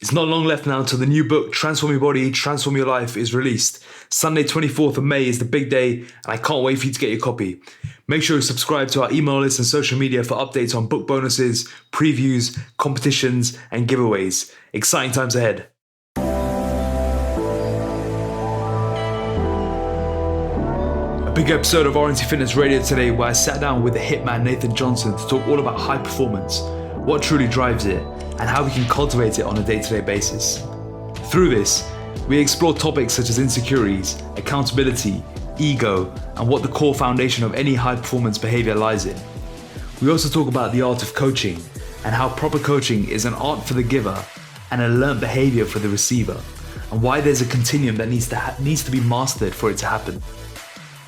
It's not long left now until the new book, Transform Your Body, Transform Your Life, is released. Sunday, 24th of May is the big day, and I can't wait for you to get your copy. Make sure you subscribe to our email list and social media for updates on book bonuses, previews, competitions, and giveaways. Exciting times ahead. A big episode of RNT Fitness Radio today where I sat down with the hitman Nathan Johnson to talk all about high performance, what truly drives it, and how we can cultivate it on a day-to-day basis. Through this, we explore topics such as insecurities, accountability, ego, and what the core foundation of any high-performance behavior lies in. We also talk about the art of coaching and how proper coaching is an art for the giver and a learned behavior for the receiver, and why there's a continuum that needs to be mastered for it to happen.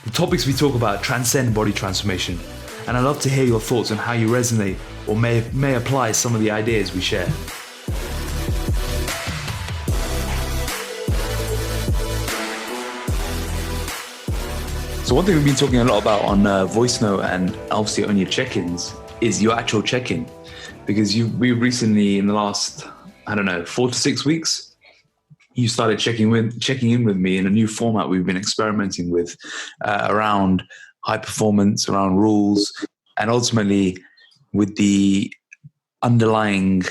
The topics we talk about transcend body transformation, and I'd love to hear your thoughts on how you resonate or may apply some of the ideas we share. So one thing we've been talking a lot about on voice note and obviously on your check-ins is your actual check-in, because we recently, in the last 4 to 6 weeks, you started checking in with me in a new format we've been experimenting with around high performance, around rules, and ultimately with the underlying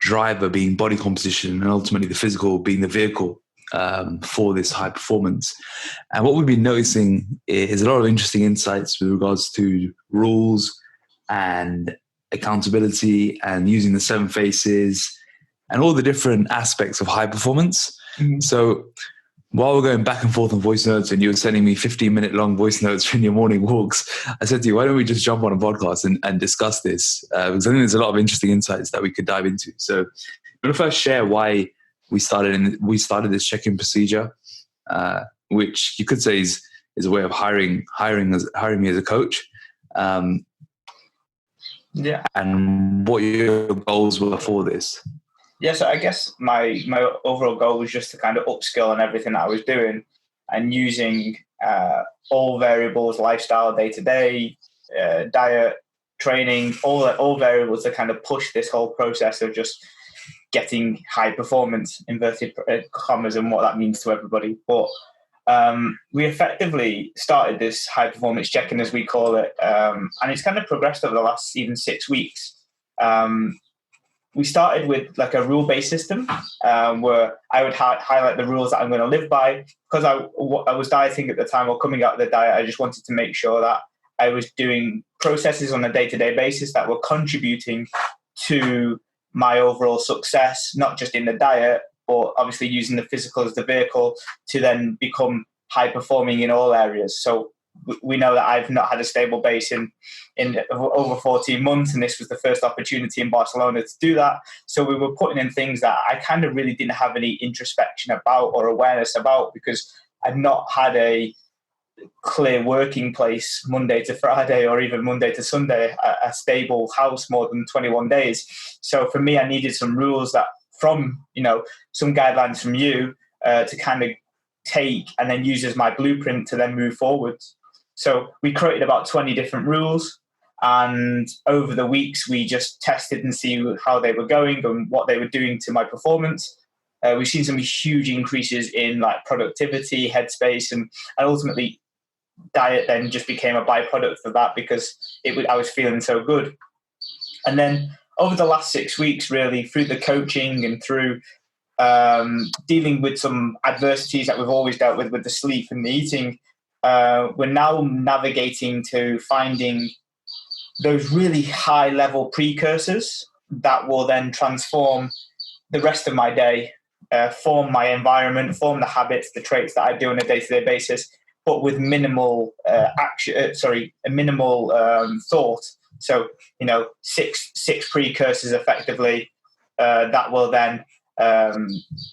driver being body composition and ultimately the physical being the vehicle for this high performance. And what we've been noticing is a lot of interesting insights with regards to rules and accountability and using the 7 faces and all the different aspects of high performance. Mm-hmm. So while we're going back and forth on voice notes and you were sending me 15-minute long voice notes in your morning walks, I said to you, why don't we just jump on a podcast and discuss this? Because I think there's a lot of interesting insights that we could dive into. So I'm going to first share why we started this check-in procedure, which you could say is a way of hiring me as a coach. And what your goals were for this. Yeah, so I guess my overall goal was just to kind of upskill on everything that I was doing and using all variables, lifestyle, day-to-day, diet, training, all variables to kind of push this whole process of just getting high performance, inverted commas, and what that means to everybody. But we effectively started this high performance check-in, as we call it, and it's kind of progressed over the last even 6 weeks. We started with like a rule-based system where I would highlight the rules that I'm going to live by. Because I was dieting at the time, or coming out of the diet, I just wanted to make sure that I was doing processes on a day-to-day basis that were contributing to my overall success, not just in the diet, but obviously using the physical as the vehicle to then become high-performing in all areas. So we know that I've not had a stable base in over 14 months, and this was the first opportunity in Barcelona to do that. So we were putting in things that I kind of really didn't have any introspection about or awareness about, because I've not had a clear working place Monday to Friday or even Monday to Sunday, a stable house more than 21 days. So for me, I needed some rules that from, some guidelines from you to kind of take and then use as my blueprint to then move forward. So we created about 20 different rules, and over the weeks we just tested and see how they were going and what they were doing to my performance. We've seen some huge increases in like productivity, headspace, and ultimately diet then just became a byproduct of that, because I was feeling so good. And then over the last 6 weeks, really through the coaching and through dealing with some adversities that we've always dealt with the sleep and the eating, we're now navigating to finding those really high level precursors that will then transform the rest of my day, form my environment, form the habits, the traits that I do on a day-to-day basis, but with minimal thought. So, 6 precursors effectively that will then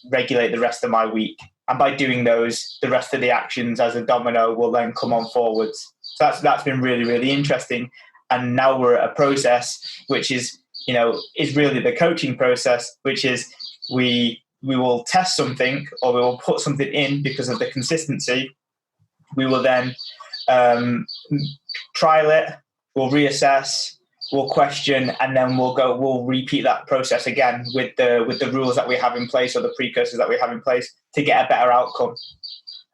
regulate the rest of my week. And by doing those, the rest of the actions as a domino will then come on forwards. So that's been really, really interesting. And now we're at a process which is really the coaching process, which is we will test something, or we will put something in because of the consistency. We will then trial it, we'll reassess, we'll question, and then we'll repeat that process again with the rules that we have in place or the precursors that we have in place to get a better outcome.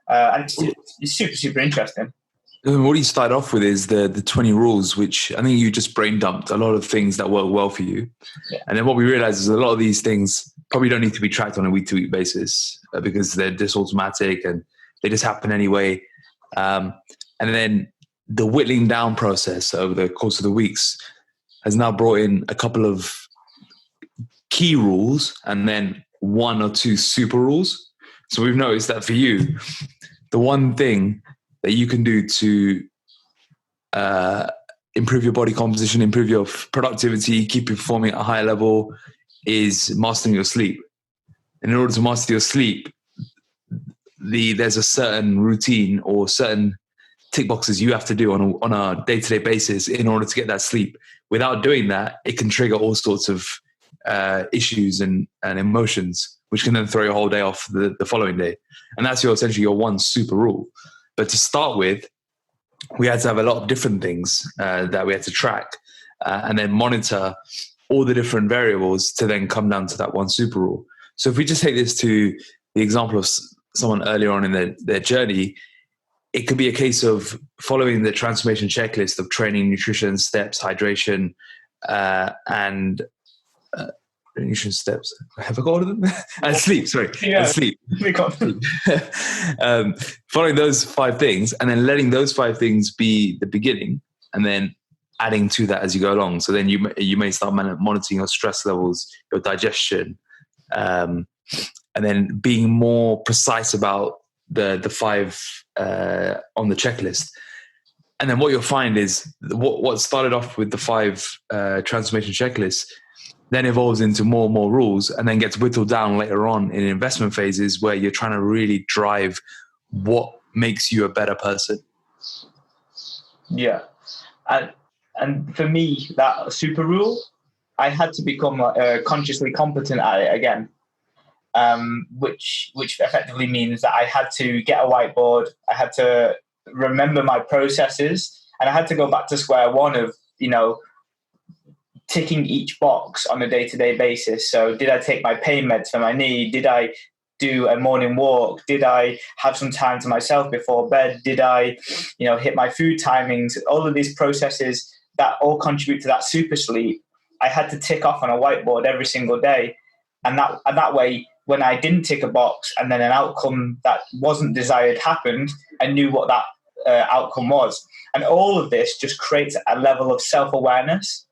And it's super, super interesting. And what you start off with is the 20 rules, which I think you just brain dumped a lot of things that work well for you. Yeah. And then what we realized is a lot of these things probably don't need to be tracked on a week-to-week basis because they're just automatic and they just happen anyway. And then the whittling down process over the course of the weeks has now brought in a couple of key rules and then 1 or 2 super rules. So we've noticed that for you, the one thing that you can do to improve your body composition, improve your productivity, keep you performing at a higher level is mastering your sleep. And in order to master your sleep, there's a certain routine or certain tick boxes you have to do on a day-to-day basis in order to get that sleep. Without doing that, it can trigger all sorts of issues and emotions, which can then throw your whole day off the following day. And that's essentially your one super rule. But to start with, we had to have a lot of different things that we had to track and then monitor all the different variables to then come down to that one super rule. So if we just take this to the example of someone earlier on in their journey, it could be a case of following the transformation checklist of training, nutrition, steps, hydration, and nutrition steps. Have I got all of them? And sleep, sorry. Yeah. And sleep. Following those 5 things and then letting those 5 things be the beginning and then adding to that as you go along. So then you may start monitoring your stress levels, your digestion, and then being more precise about the 5 on the checklist. And then what you'll find is what started off with the 5 transformation checklists then evolves into more and more rules and then gets whittled down later on in investment phases where you're trying to really drive what makes you a better person. Yeah. And for me, that super rule, I had to become consciously competent at it again, which effectively means that I had to get a whiteboard, I had to remember my processes, and I had to go back to square one of, ticking each box on a day-to-day basis. So did I take my pain meds for my knee? Did I do a morning walk? Did I have some time to myself before bed? Did I, hit my food timings? All of these processes that all contribute to that super sleep, I had to tick off on a whiteboard every single day. And that way, when I didn't tick a box and then an outcome that wasn't desired happened, I knew what that outcome was. And all of this just creates a level of self-awareness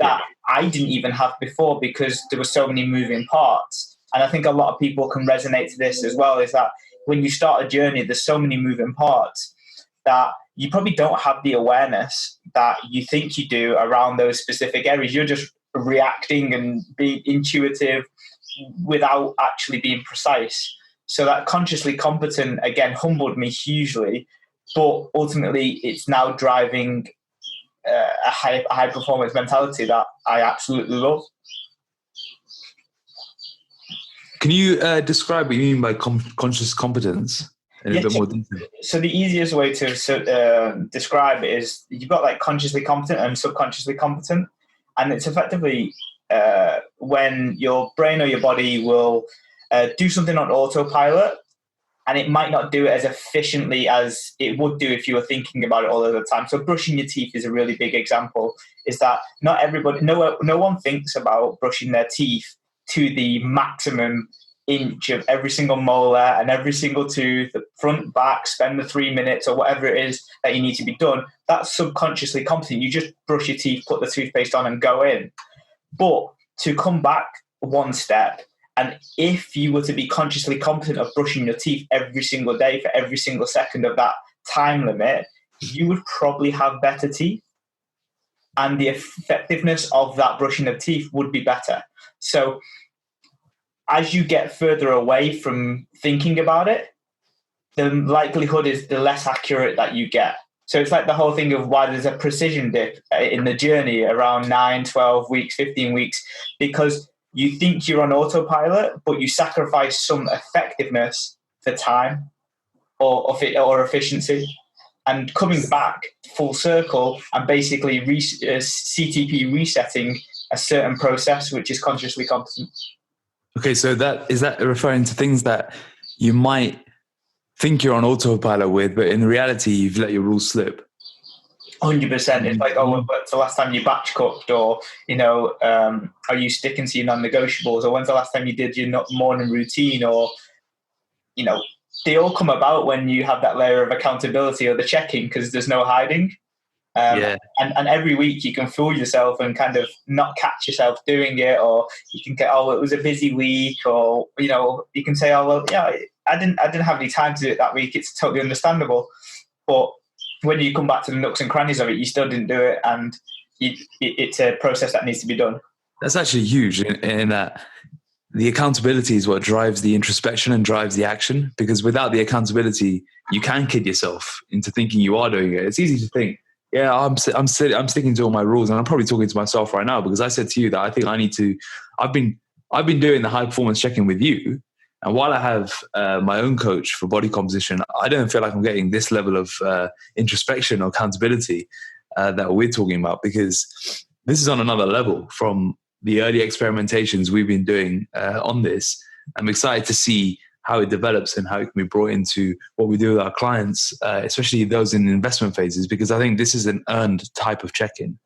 that I didn't even have before because there were so many moving parts. And I think a lot of people can resonate to this as well, is that when you start a journey, there's so many moving parts that you probably don't have the awareness that you think you do around those specific areas. You're just reacting and being intuitive without actually being precise. So that consciously competent, again, humbled me hugely, but ultimately it's now driving a high performance mentality that I absolutely love. Can you describe what you mean by conscious competence in a bit more detail? So the easiest way to describe it is you've got like consciously competent and subconsciously competent, and it's effectively when your brain or your body will do something on autopilot, and it might not do it as efficiently as it would do if you were thinking about it all of the time. So brushing your teeth is a really big example, is that not everybody, no one thinks about brushing their teeth to the maximum inch of every single molar and every single tooth, the front, back, spend the 3 minutes or whatever it is that you need to be done. That's subconsciously competent. You just brush your teeth, put the toothpaste on and go in. But to come back one step, and if you were to be consciously competent of brushing your teeth every single day for every single second of that time limit, you would probably have better teeth. And the effectiveness of that brushing of teeth would be better. So as you get further away from thinking about it, the likelihood is the less accurate that you get. So it's like the whole thing of why there's a precision dip in the journey around 9, 12 weeks, 15 weeks, because you think you're on autopilot, but you sacrifice some effectiveness for time or efficiency. and coming back full circle and basically CTP resetting a certain process which is consciously competent. Okay, so is that referring to things that you might think you're on autopilot with, but in reality you've let your rules slip? 100%. It's like, when's the last time you batch cooked, or are you sticking to your non-negotiables, or when's the last time you did your morning routine, or they all come about when you have that layer of accountability or the checking, because there's no hiding. And every week you can fool yourself and kind of not catch yourself doing it, or you can get, it was a busy week, or you can say, I didn't have any time to do it that week. It's totally understandable. But when you come back to the nooks and crannies of it, you still didn't do it, and it's a process that needs to be done. That's actually huge in that the accountability is what drives the introspection and drives the action, because without the accountability, you can kid yourself into thinking you are doing it. It's easy to think, yeah, I'm sticking to all my rules, and I'm probably talking to myself right now, because I said to you that I think I need to. I've been doing the high performance check-in with you, and while I have my own coach for body composition, I don't feel like I'm getting this level of introspection or accountability that we're talking about, because this is on another level from the early experimentations we've been doing on this. I'm excited to see how it develops and how it can be brought into what we do with our clients, especially those in investment phases, because I think this is an earned type of check-in.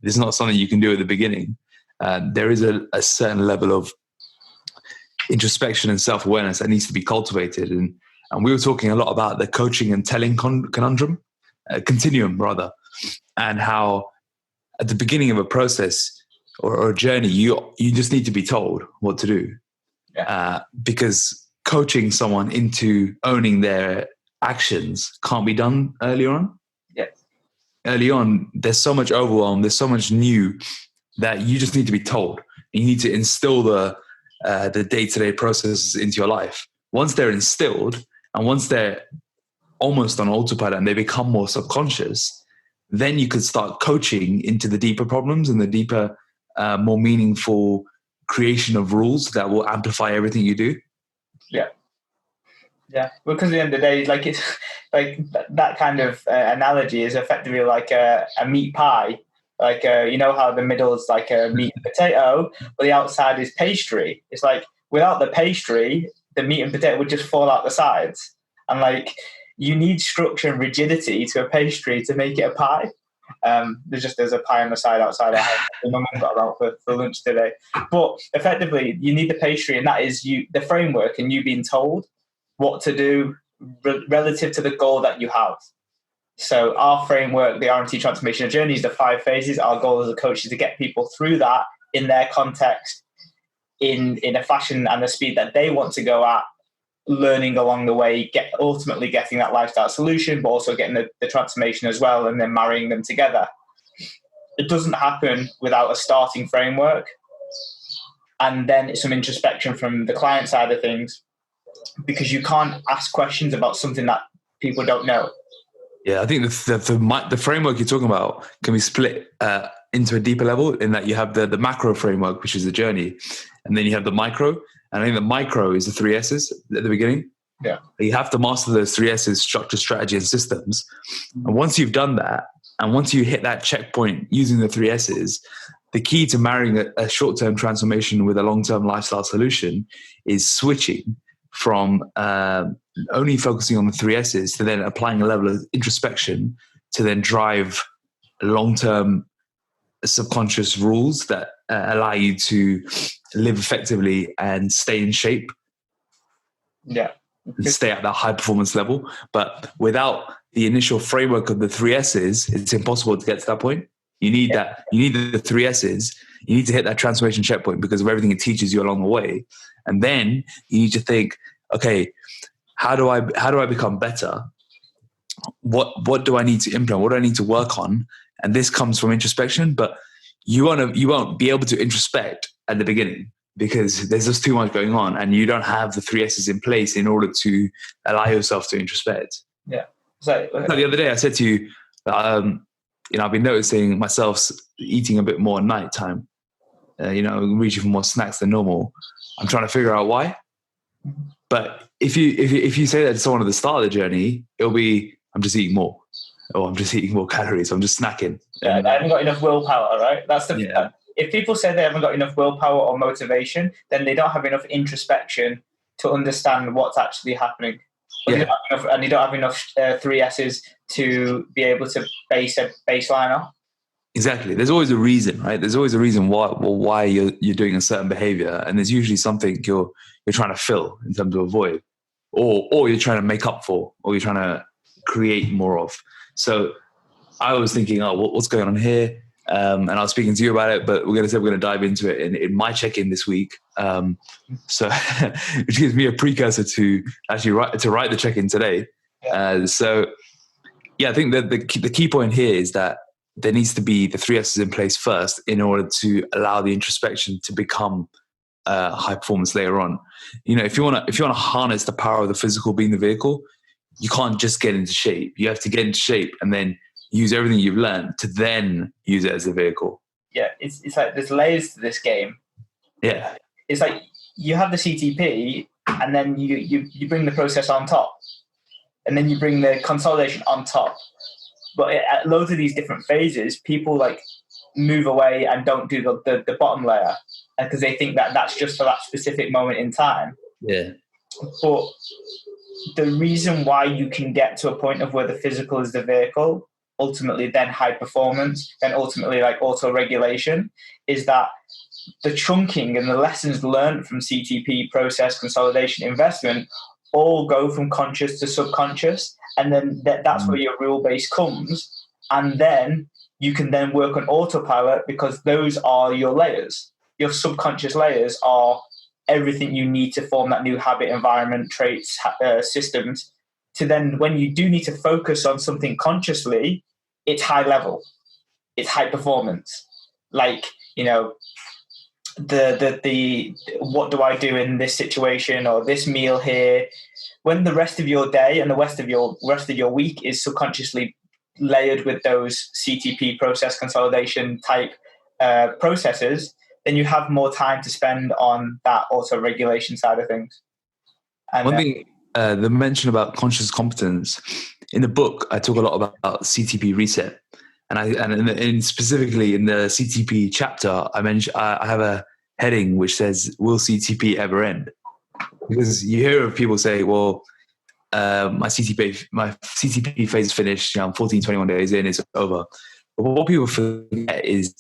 This is not something you can do at the beginning. There is a certain level of introspection and self-awareness that needs to be cultivated. And we were talking a lot about the coaching and telling continuum, and how at the beginning of a process or a journey, you just need to be told what to do. Because coaching someone into owning their actions can't be done early on. Early on, there's so much overwhelm, there's so much new that you just need to be told. You need to instill the day-to-day processes into your life. Once they're instilled, and once they're almost on autopilot and they become more subconscious, then you could start coaching into the deeper problems and the deeper, more meaningful creation of rules that will amplify everything you do. Yeah, because at the end of the day, like it's like that kind of analogy is effectively like a meat pie. Like how the middle is like a meat and potato, but the outside is pastry. It's like without the pastry, the meat and potato would just fall out the sides. And like you need structure and rigidity to a pastry to make it a pie. There's a pie on the side outside our house. My mum got that for lunch today. But effectively, you need the pastry, and that is the framework, and you being told what to do relative to the goal that you have. So our framework, the RNT transformation journey, is the 5 phases. Our goal as a coach is to get people through that in their context, in a fashion and the speed that they want to go at, learning along the way, ultimately getting that lifestyle solution, but also getting the transformation as well, and then marrying them together. It doesn't happen without a starting framework, and then some introspection from the client side of things, because you can't ask questions about something that people don't know. Yeah, I think the framework you're talking about can be split into a deeper level, in that you have the macro framework, which is the journey, and then you have the micro. And I think the micro is the 3 S's at the beginning. Yeah, you have to master those 3 S's: structure, strategy, and systems. And once you've done that, and once you hit that checkpoint using the 3 S's, the key to marrying a short-term transformation with a long-term lifestyle solution is switching from only focusing on the 3 S's to then applying a level of introspection to then drive long-term subconscious rules that allow you to live effectively and stay in shape. Yeah. And stay at that high performance level. But without the initial framework of the 3 S's, it's impossible to get to that point. You need that. You need the 3 S's. You need to hit that transformation checkpoint because of everything it teaches you along the way. And then you need to think, okay, how do I become better? What do I need to implement? What do I need to work on? And this comes from introspection, but you won't be able to introspect at the beginning because there's just too much going on and you don't have the 3 S's in place in order to allow yourself to introspect. Yeah. So the other day I said to you, I've been noticing myself eating a bit more at night time, reaching for more snacks than normal. I'm trying to figure out why. But if you say that to someone at the start of the journey, it'll be, I'm just eating more. oh, I'm just eating more calories, I'm just snacking. Yeah, I haven't got enough willpower, right? That's the Yeah. If people say they haven't got enough willpower or motivation, then they don't have enough introspection to understand what's actually happening. Or Yeah. they don't have enough 3S's to be able to base a baseline off. Exactly. There's always a reason, right? There's always a reason why you're doing a certain behavior, and there's usually something you're trying to fill in terms of a void, or you're trying to make up for, or you're trying to create more of. So I was thinking, oh, what's going on here? And I was speaking to you about it, but we're going to dive into it in my check-in this week. So which gives me a precursor to actually write the check-in today. So yeah, I think that the key point here is that there needs to be the 3S's in place first in order to allow the introspection to become high performance later on. If you want to harness the power of the physical being the vehicle, you can't just get into shape. You have to get into shape and then use everything you've learned to then use it as a vehicle. Yeah, it's like there's layers to this game. Yeah. It's like you have the CTP and then you bring the process on top. And then you bring the consolidation on top. But at loads of these different phases, people like move away and don't do the bottom layer because they think that that's just for that specific moment in time. Yeah. But the reason why you can get to a point of where the physical is the vehicle, ultimately then high performance, then ultimately like auto-regulation, is that the chunking and the lessons learned from CTP, process, consolidation, investment, all go from conscious to subconscious. And then that's where your rule base comes. And then you can then work on autopilot because those are your layers. Your subconscious layers are everything you need to form that new habit, environment, traits, systems. To then, when you do need to focus on something consciously, it's high level, it's high performance. Like, the what do I do in this situation or this meal here? When the rest of your day and the rest of your week is subconsciously layered with those CTP, process consolidation type processes, then you have more time to spend on that auto-regulation side of things. And one thing, the mention about conscious competence in the book, I talk a lot about CTP reset, and specifically in the CTP chapter, I have a heading which says, "Will CTP ever end?" Because you hear of people say, "Well, my CTP phase is finished. I'm 14, 21 days in, it's over." But what people forget is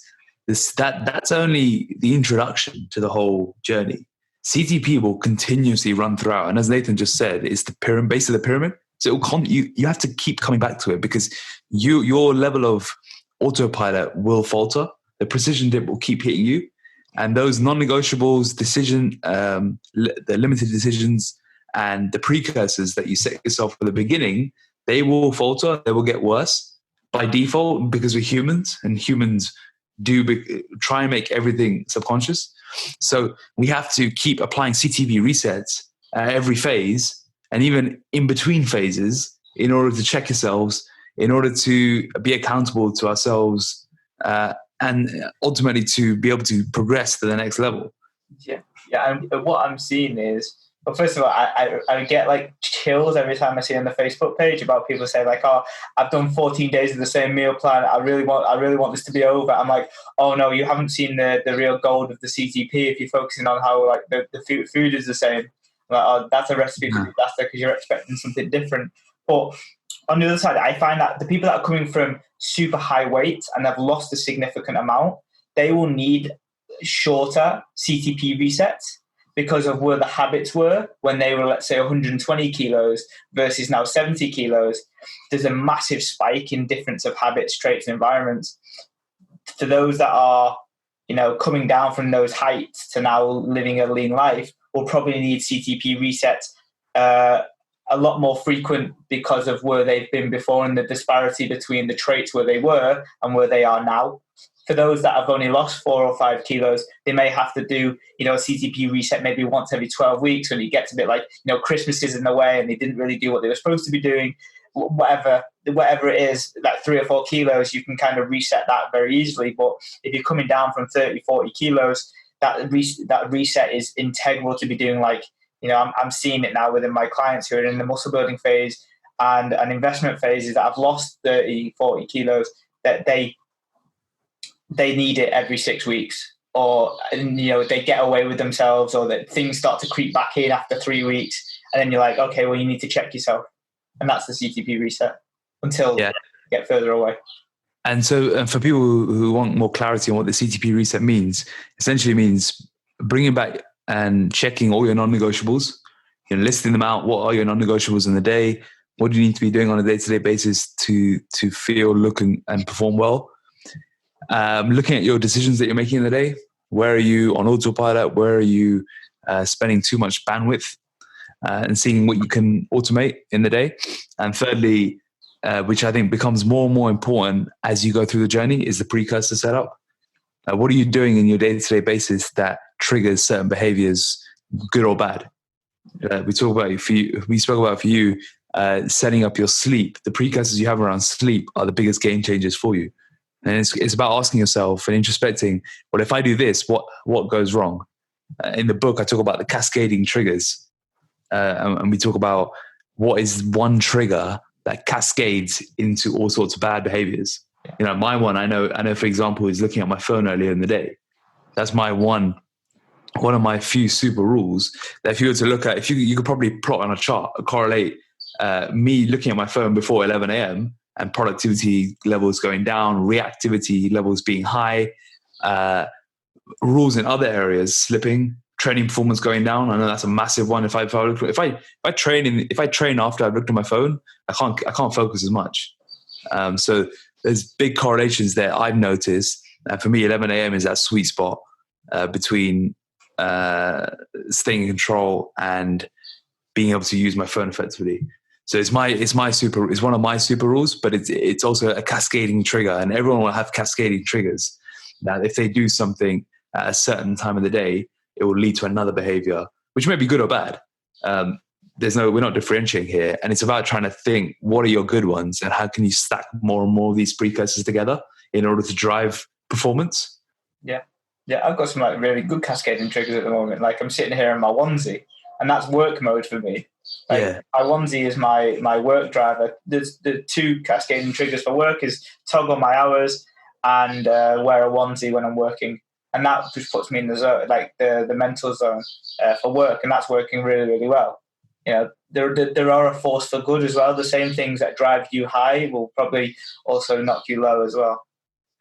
that's only the introduction to the whole journey. CTP will continuously run throughout, and as Nathan just said, it's the base of the pyramid. So you have to keep coming back to it because your level of autopilot will falter. The precision dip will keep hitting you, and those non-negotiables, the limited decisions, and the precursors that you set yourself at the beginning, they will falter. They will get worse by default because we're humans, and humans try and make everything subconscious. So we have to keep applying CTP resets at every phase and even in between phases in order to check yourselves, in order to be accountable to ourselves, and ultimately to be able to progress to the next level. Yeah. And what I'm seeing is, well, first of all, I get like chills every time I see on the Facebook page about people say like, "Oh, I've done 14 days of the same meal plan. I really want this to be over." I'm like, "Oh no, you haven't seen the real gold of the CTP if you're focusing on how like the food is the same." I'm like, "Oh, that's a recipe for disaster because you're expecting something different." But on the other side, I find that the people that are coming from super high weight and have lost a significant amount, they will need shorter CTP resets because of where the habits were when they were, let's say, 120 kilos versus now 70 kilos. There's a massive spike in difference of habits, traits, and environments. For those that are, coming down from those heights to now living a lean life, will probably need CTP resets a lot more frequent because of where they've been before and the disparity between the traits where they were and where they are now. For those that have only lost 4 or 5 kilos, they may have to do, a CTP reset maybe once every 12 weeks when it gets a bit like, Christmas is in the way and they didn't really do what they were supposed to be doing. Whatever it is, like 3 or 4 kilos, you can kind of reset that very easily. But if you're coming down from 30, 40 kilos, that reset is integral to be doing. Like, I'm seeing it now within my clients who are in the muscle building phase, and an investment phase is that I've lost 30, 40 kilos, that they need it every 6 weeks, or they get away with themselves, or that things start to creep back in after 3 weeks, and then you're like, okay, well, you need to check yourself, and that's the CTP reset until you get further away. And so, for people who want more clarity on what the CTP reset means, essentially means bringing back and checking all your non-negotiables, listing them out. What are your non-negotiables in the day? What do you need to be doing on a day-to-day basis to feel, look, and perform well? Looking at your decisions that you're making in the day. Where are you on autopilot? Where are you spending too much bandwidth? And seeing what you can automate in the day. And thirdly, which I think becomes more and more important as you go through the journey, is the precursor setup. What are you doing in your day-to-day basis that triggers certain behaviors, good or bad? We spoke about for you, setting up your sleep. The precursors you have around sleep are the biggest game changers for you. And it's about asking yourself and introspecting, well, if I do this, what goes wrong? In the book, I talk about the cascading triggers. And we talk about what is one trigger that cascades into all sorts of bad behaviors. My one, I know, for example, is looking at my phone earlier in the day. That's my one of my few super rules that if you were to look at, if you could probably plot on a chart, correlate me looking at my phone before 11 a.m. and productivity levels going down, reactivity levels being high, rules in other areas slipping, training performance going down. I know that's a massive one. If I train after I've looked at my phone, I can't focus as much. So there's big correlations there I've noticed. And for me, 11 a.m. is that sweet spot between staying in control and being able to use my phone effectively. So it's one of my super rules, but it's also a cascading trigger, and everyone will have cascading triggers. That if they do something at a certain time of the day, it will lead to another behavior, which may be good or bad. We're not differentiating here. And it's about trying to think, what are your good ones and how can you stack more and more of these precursors together in order to drive performance? Yeah. I've got some really good cascading triggers at the moment. Like I'm sitting here in my onesie, and that's work mode for me. My onesie is my work driver. There's the two cascading triggers for work is toggle my hours and wear a onesie when I'm working. And that just puts me in the zone, like the mental zone for work, and that's working really, really well. There are a force for good as well. The same things that drive you high will probably also knock you low as well.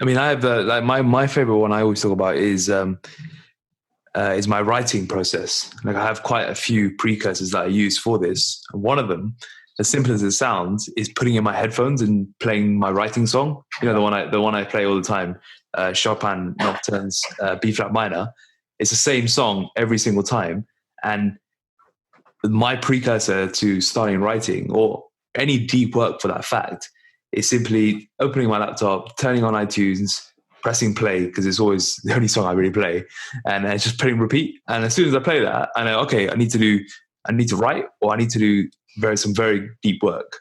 I mean, I have my favorite one I always talk about is my writing process. Like I have quite a few precursors that I use for this. One of them, as simple as it sounds, is putting in my headphones and playing my writing song. The one I play all the time. Chopin Nocturnes, B flat minor. It's the same song every single time. And my precursor to starting writing or any deep work for that fact is simply opening my laptop, turning on iTunes, pressing play, because it's always the only song I really play, and just putting repeat. And as soon as I play that, I know, okay, I need to write, or I need to do some very deep work.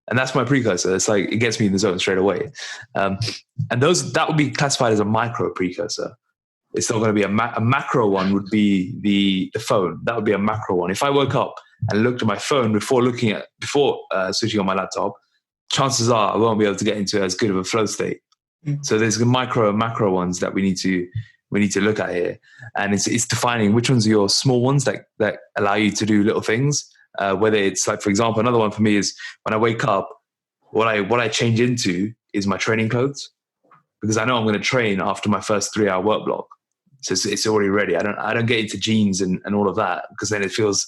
And that's my precursor. It's like, it gets me in the zone straight away. And that would be classified as a micro precursor. It's not going to be a macro one would be the phone. That would be a macro one. If I woke up and looked at my phone before switching on my laptop, chances are I won't be able to get into as good of a flow state. Mm. So there's the micro and macro ones that we need to look at here. And it's defining which ones are your small ones that allow you to do little things. Whether it's like, for example, another one for me is when I wake up, what I change into is my training clothes, because I know I'm going to train after my first 3-hour work block. So it's already ready. I don't get into jeans and all of that, because then it feels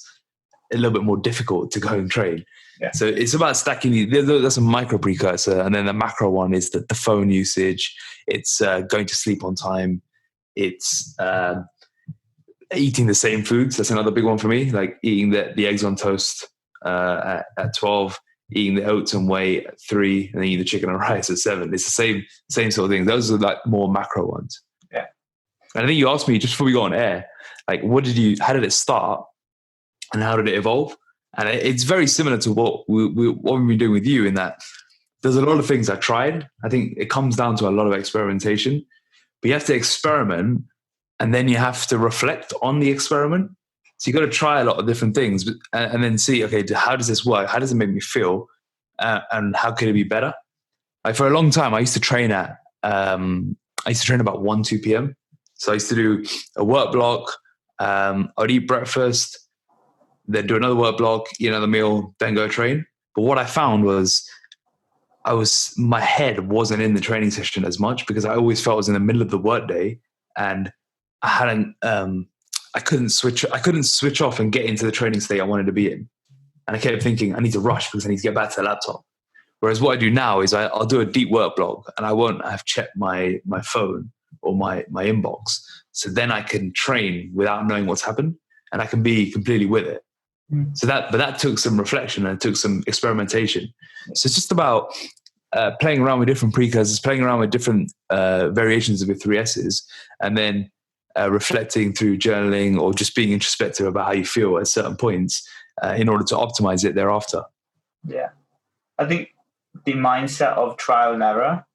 a little bit more difficult to go and train. Yeah. So it's about stacking. That's a micro precursor. And then the macro one is the phone usage. It's going to sleep on time. It's eating the same foods. That's another big one for me, like eating the eggs on toast at 12, eating the oats and whey at 3, and then eating the chicken and rice at 7. It's the same sort of thing. Those are like more macro ones. Yeah. And I think you asked me just before we go on air, like how did it start and how did it evolve? And it's very similar to what we've been doing with you, in that there's a lot of things I tried. I think it comes down to a lot of experimentation. But you have to experiment, and then you have to reflect on the experiment. So you got to try a lot of different things, and then see, okay, how does this work? How does it make me feel? and how could it be better? Like for a long time, I used to train about 1, 2 p.m. So I used to do a work block. I'd eat breakfast, then do another work block, eat another meal, then go train. But what I found was my head wasn't in the training session as much because I always felt I was in the middle of the workday and I couldn't switch off and get into the training state I wanted to be in. And I kept thinking I need to rush because I need to get back to the laptop. Whereas what I do now is I'll do a deep work block and I won't have checked my phone or my inbox. So then I can train without knowing what's happened and I can be completely with it. So that took some reflection and it took some experimentation. So it's just about playing around with different precursors, playing around with different variations of the 3 S's, and then reflecting through journaling or just being introspective about how you feel at certain points in order to optimize it thereafter. Yeah. I think the mindset of trial and error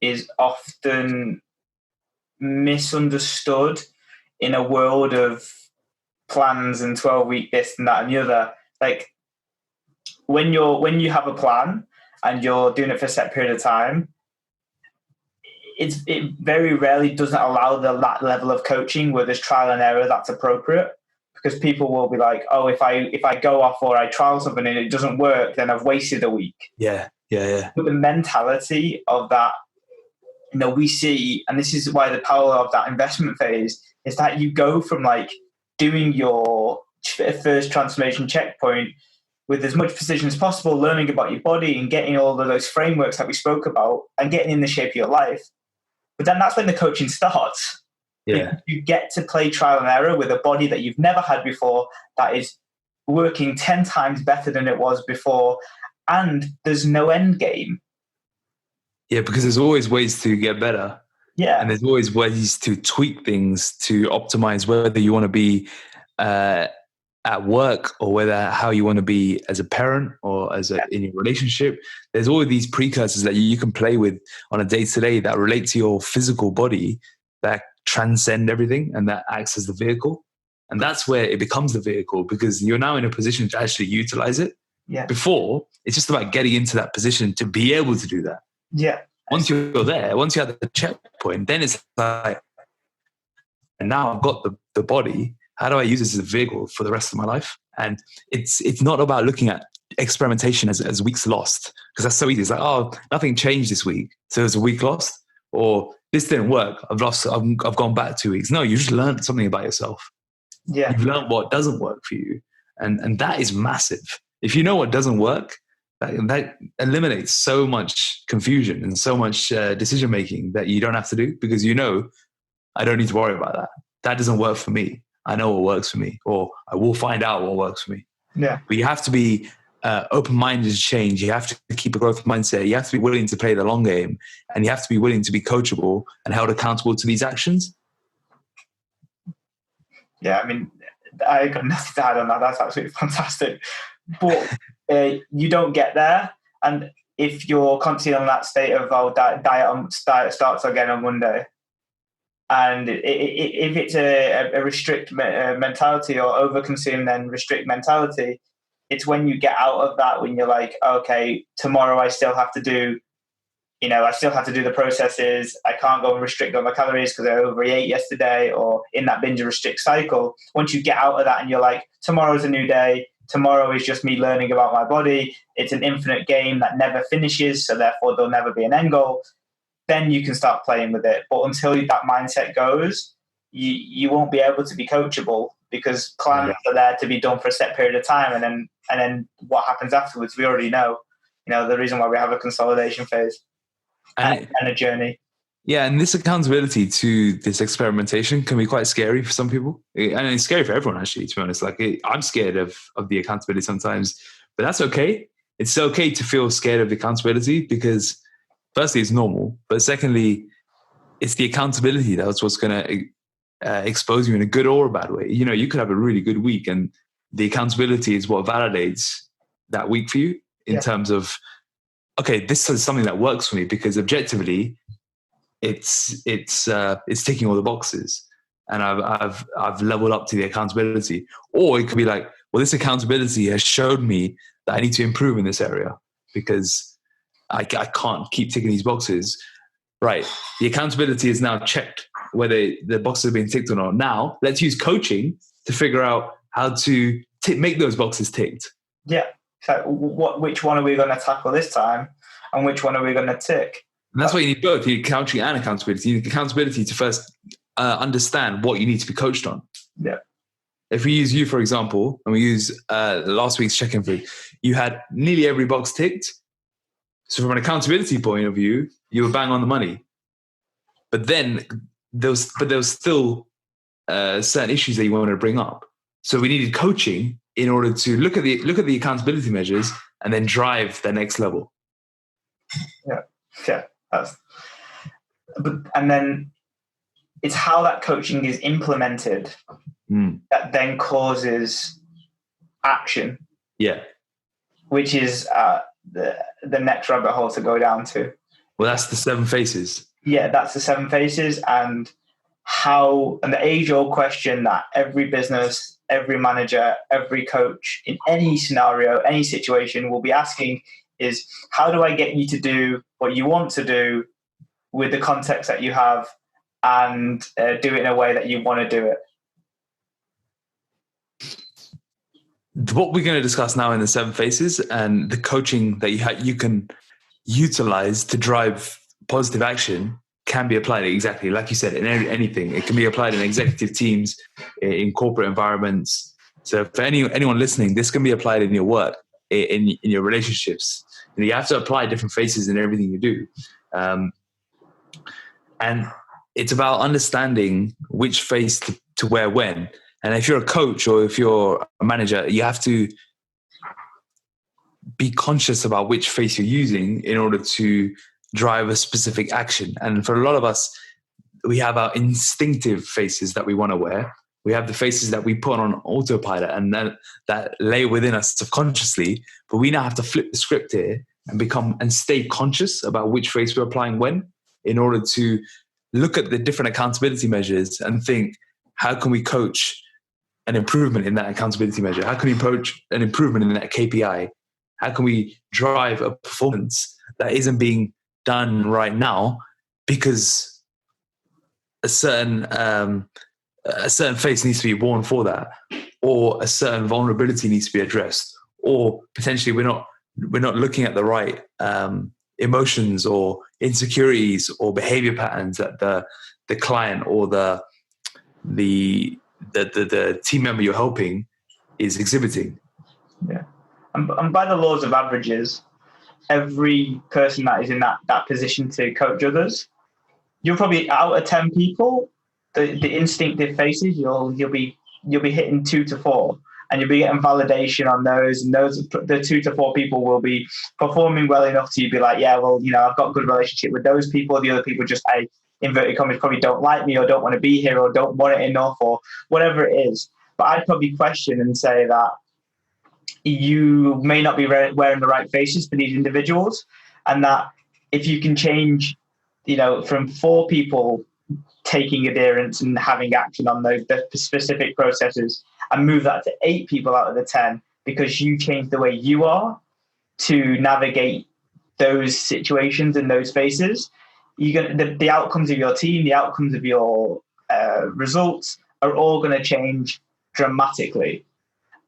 is often misunderstood in a world of plans and 12-week this and that and the other. Like when you have a plan and you're doing it for a set period of time, it very rarely doesn't allow that level of coaching where there's trial and error that's appropriate, because people will be like, oh, if I go off or I trial something and it doesn't work, then I've wasted a week. Yeah. But the mentality of that, we see, and this is why the power of that investment phase is that you go from like doing your first transformation checkpoint with as much precision as possible, learning about your body and getting all of those frameworks that we spoke about and getting in the shape of your life. But then that's when the coaching starts. Yeah. You get to play trial and error with a body that you've never had before, that is working 10 times better than it was before, and there's no end game. Yeah, because there's always ways to get better. Yeah. And there's always ways to tweak things to optimize whether you want to be at work or how you want to be as a parent or in your relationship. There's all of these precursors that you can play with on a day-to-day that relate to your physical body, that transcend everything and that acts as the vehicle. And that's where it becomes the vehicle, because you're now in a position to actually utilize it. Yeah. Before, it's just about getting into that position to be able to do that. Yeah. Once you're there, once you're at the checkpoint, then it's like, and now I've got the body. How do I use this as a vehicle for the rest of my life? And it's not about looking at experimentation as weeks lost, because that's so easy. It's like, oh, nothing changed this week, so it's a week lost, or this didn't work, I've gone back 2 weeks. No, you just learned something about yourself. Yeah. You've learned what doesn't work for you, and that is massive. If you know what doesn't work, that eliminates so much confusion and so much decision making that you don't have to do, because I don't need to worry about that. That doesn't work for me. I know what works for me, or I will find out what works for me. Yeah. But you have to be open-minded to change. You have to keep a growth mindset. You have to be willing to play the long game, and you have to be willing to be coachable and held accountable to these actions. Yeah, I mean, I got nothing to add on that. That's absolutely fantastic. But you don't get there, and if you're constantly on that state of diet starts again on Monday, and if it's a restrict mentality or overconsume then restrict mentality, it's when you get out of that, when you're like, okay, tomorrow I still have to do the processes. I can't go and restrict all my calories because I overate yesterday, or in that binge and restrict cycle. Once you get out of that and you're like, tomorrow's a new day. Tomorrow is just me learning about my body. It's an infinite game that never finishes, so therefore there'll never be an end goal. Then you can start playing with it. But until that mindset goes, you won't be able to be coachable, because plans are there to be done for a set period of time, and then what happens afterwards, we already know. The reason why we have a consolidation phase and a journey. Yeah, and this accountability to this experimentation can be quite scary for some people. And it's scary for everyone, actually, to be honest. I'm scared of the accountability sometimes, but that's okay. It's okay to feel scared of the accountability, because firstly, it's normal. But secondly, it's the accountability that's what's going to expose you in a good or a bad way. You could have a really good week, and the accountability is what validates that week for you in terms of, okay, this is something that works for me, because objectively, it's ticking all the boxes, and I've leveled up to the accountability. Or it could be like, well, this accountability has showed me that I need to improve in this area. because I can't keep ticking these boxes. Right. The accountability is now checked whether the boxes are being ticked or not. Now let's use coaching to figure out how to make those boxes ticked. Yeah. So which one are we going to tackle this time, and which one are we going to tick? And that's why you need both. You need coaching and accountability. You need accountability to first understand what you need to be coached on. Yeah. If we use you, for example, and we use last week's check-in for you had nearly every box ticked. So from an accountability point of view, you were bang on the money. But then there was still certain issues that you wanted to bring up. So we needed coaching in order to look at the accountability measures and then drive the next level. Yeah. And then it's how that coaching is implemented that then causes action. Yeah. Which is the next rabbit hole to go down to. Well, that's the 7 phases. Yeah, that's the 7 phases, and the age-old question that every business, every manager, every coach in any scenario, any situation will be asking is, how do I get you to do what you want to do with the context that you have, and do it in a way that you want to do it? What we're going to discuss now in the 7 phases and the coaching that you can utilize to drive positive action can be applied exactly like you said in anything. It can be applied in executive teams, in corporate environments. So for anyone listening, this can be applied in your work, in your relationships. You have to apply different phases in everything you do. And it's about understanding which phase to wear when. And if you're a coach or if you're a manager, you have to be conscious about which face you're using in order to drive a specific action. And for a lot of us, we have our instinctive faces that we want to wear. We have the faces that we put on autopilot and that lay within us subconsciously. But we now have to flip the script here and stay conscious about which face we're applying when, in order to look at the different accountability measures and think, how can we coach an improvement in that accountability measure? How can we approach an improvement in that KPI? How can we drive a performance that isn't being done right now because a certain face needs to be worn for that, or a certain vulnerability needs to be addressed, or potentially we're not looking at the right emotions or insecurities or behavior patterns that the client or the team member you're helping is exhibiting. Yeah. And by the laws of averages, every person that is in that position to coach others, you'll probably, out of 10 people, the instinctive faces, you'll be hitting 2 to 4, and you'll be getting validation on those, and the 2 to 4 people will be performing well enough to you be like, yeah, well, I've got a good relationship with those people. The other people just, inverted commas, probably don't like me or don't want to be here or don't want it enough or whatever it is. But I'd probably question and say that you may not be wearing the right faces for these individuals, and that if you can change, from 4 people taking adherence and having action on the specific processes and move that to 8 people out of the 10, because you change the way you are to navigate those situations and those phases, the outcomes of your team, the outcomes of your results are all going to change dramatically.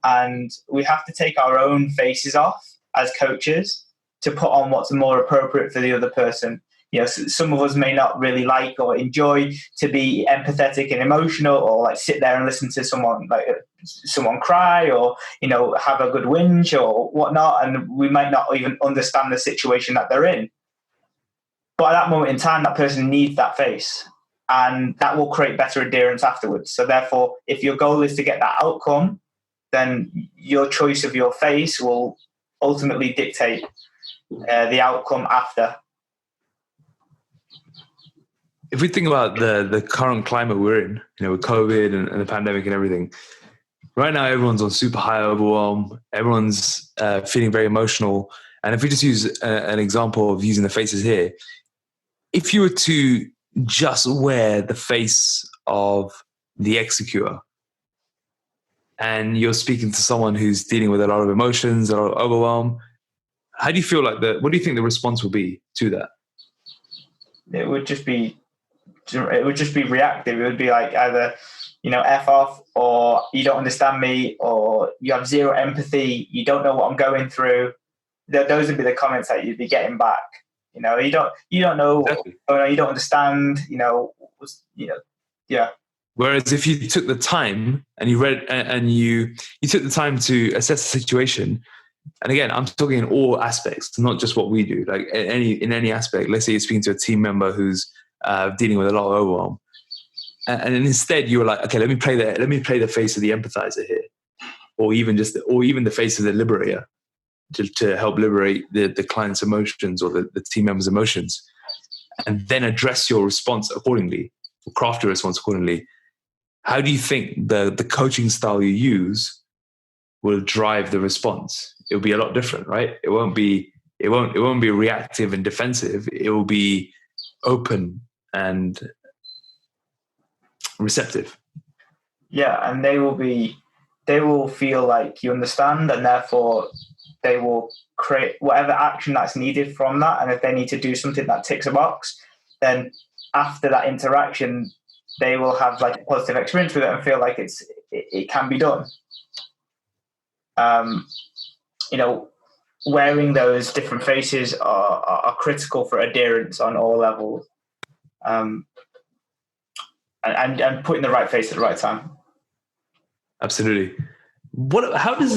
And we have to take our own faces off as coaches to put on what's more appropriate for the other person. Some of us may not really like or enjoy to be empathetic and emotional, or sit there and listen to someone cry, or have a good whinge or whatnot, and we might not even understand the situation that they're in. But at that moment in time, that person needs that face, and that will create better adherence afterwards. So therefore, if your goal is to get that outcome, then your choice of your face will ultimately dictate the outcome after. If we think about the current climate we're in, with COVID and the pandemic and everything, right now everyone's on super high overwhelm. Everyone's feeling very emotional. And if we just use an example of using the faces here, if you were to just wear the face of the executor, and you're speaking to someone who's dealing with a lot of emotions, a lot of overwhelm, How do you feel like what do you think the response will be to that? It would just be reactive. It would be like either, F off, or you don't understand me, or you have zero empathy, you don't know what I'm going through. Those would be the comments that you'd be getting back. You don't know, Exactly. you don't understand, yeah. Whereas if you took the time and you read and you took the time to assess the situation, and again, I'm talking in all aspects, not just what we do, like in any aspect. Let's say you're speaking to a team member who's dealing with a lot of overwhelm, and instead you were like, okay, let me play the face of the empathizer here, or even the face of the liberator to help liberate the client's emotions or the team member's emotions, and then address your response accordingly, or craft your response accordingly. How do you think the coaching style you use will drive the response? It'll be a lot different, right? It won't be reactive and defensive. It will be open and receptive. Yeah, and they will feel like you understand, and therefore they will create whatever action that's needed from that. And if they need to do something that ticks a box, then after that interaction, they will have like a positive experience with it and feel like it can be done. Wearing those different faces are critical for adherence on all levels, and putting the right face at the right time. Absolutely. How does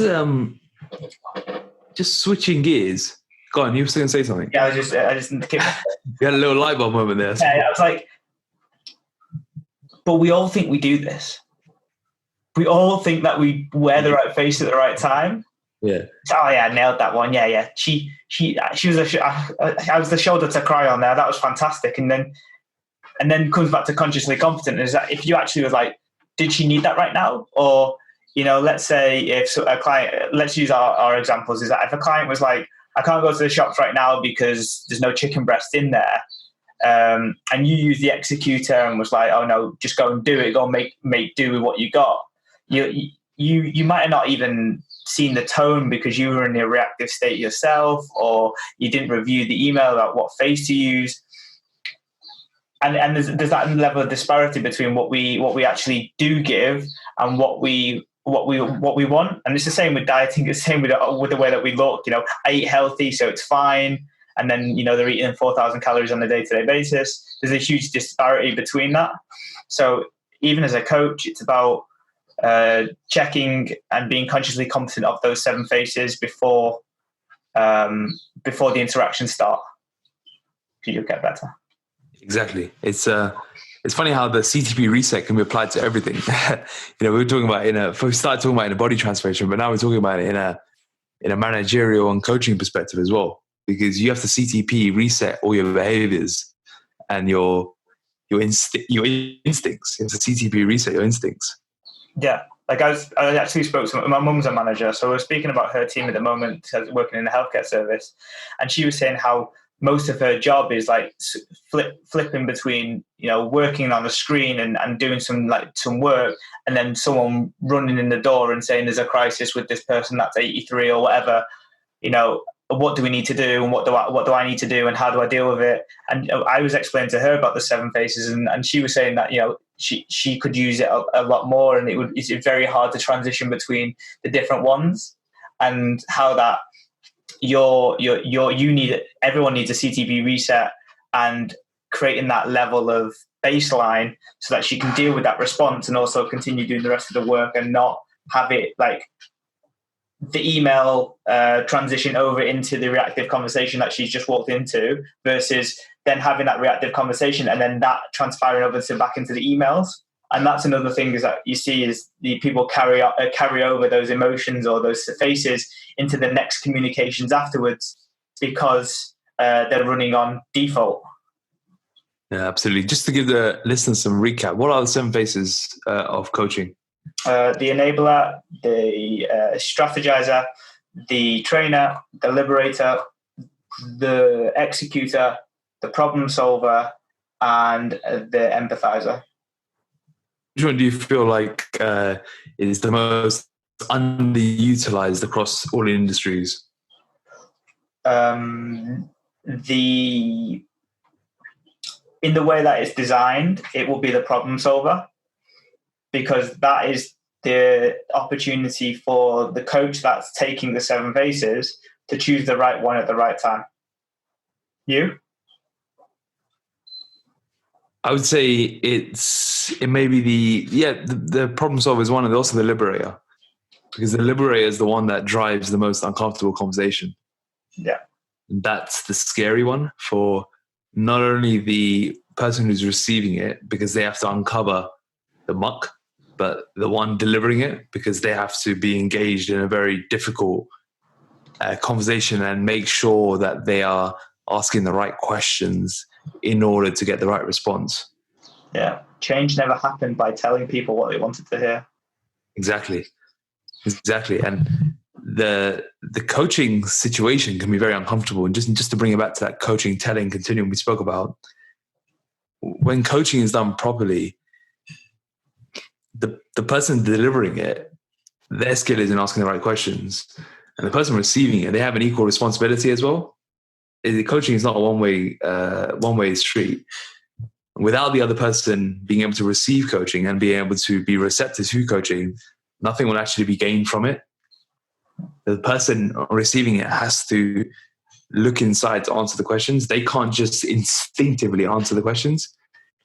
just switching gears? Go on, you were going to say something. Yeah, I just keep. You had a little light bulb moment there. Yeah, I was like, but we all think we do this. We all think that we wear the right face at the right time. Yeah. Oh yeah, I nailed that one. Yeah. She was I was the shoulder to cry on there. That was fantastic. And then comes back to consciously competent. Is that if you actually was like, did she need that right now? Or, let's say if a client, let's use our examples, is that if a client was like, I can't go to the shops right now because there's no chicken breast in there. And you use the executor and was like, oh no, just go and do it. Go and make do with what you got. You might have not even seen the tone because you were in a reactive state yourself, or you didn't review the email about what face to use. And there's that level of disparity between what we actually do give and what we want. And it's the same with dieting. It's the same with the way that we look. I eat healthy, so it's fine. And then they're eating 4,000 calories on a day-to-day basis. There's a huge disparity between that. So even as a coach, it's about checking and being consciously competent of those 7 faces before the interactions start. You'll get better. Exactly. It's funny how the CTP reset can be applied to everything. We were talking about we started talking about in a body transformation, but now we're talking about it in a managerial and coaching perspective as well, because you have to CTP reset all your behaviors and your instincts. You have to CTP reset your instincts. Yeah. Like I actually spoke to my mum's a manager, so we're speaking about her team at the moment, working in the healthcare service, and she was saying how most of her job is like flipping between working on the screen and doing some work, and then someone running in the door and saying there's a crisis with this person that's 83 or whatever. What do we need to do, and what do I need to do, and how do I deal with it? And I was explaining to her about the 7 faces, and she was saying that she could use it a lot more, and it's very hard to transition between the different ones, and how that everyone needs a CTP reset and creating that level of baseline so that she can deal with that response and also continue doing the rest of the work and not have it like the email transition over into the reactive conversation that she's just walked into, versus then having that reactive conversation and then that transpiring over back into the emails. And that's another thing is that you see is the people carry over those emotions or those faces into the next communications afterwards because they're running on default. Yeah, absolutely. Just to give the listeners some recap, what are the 7 phases of coaching? The enabler, the strategizer, the trainer, the liberator, the executor, the problem solver, and the empathizer. Which one do you feel like is the most underutilized across all industries? in the way that it's designed, it will be the problem solver, because that is the opportunity for the coach that's taking the 7 phases to choose the right one at the right time. You? I would say it may be the problem solver is one, and also the liberator, because the liberator is the one that drives the most uncomfortable conversation. Yeah. That's the scary one for not only the person who's receiving it, because they have to uncover the muck, but the one delivering it, because they have to be engaged in a very difficult conversation and make sure that they are asking the right questions in order to get the right response. Yeah. Change never happened by telling people what they wanted to hear. Exactly. And the coaching situation can be very uncomfortable. And just to bring it back to that coaching telling continuum we spoke about, when coaching is done properly, the person delivering it, their skill is in asking the right questions, and the person receiving it, they have an equal responsibility as well. The coaching is not a one-way street. Without the other person being able to receive coaching and being able to be receptive to coaching, nothing will actually be gained from it. The person receiving it has to look inside to answer the questions. They can't just instinctively answer the questions.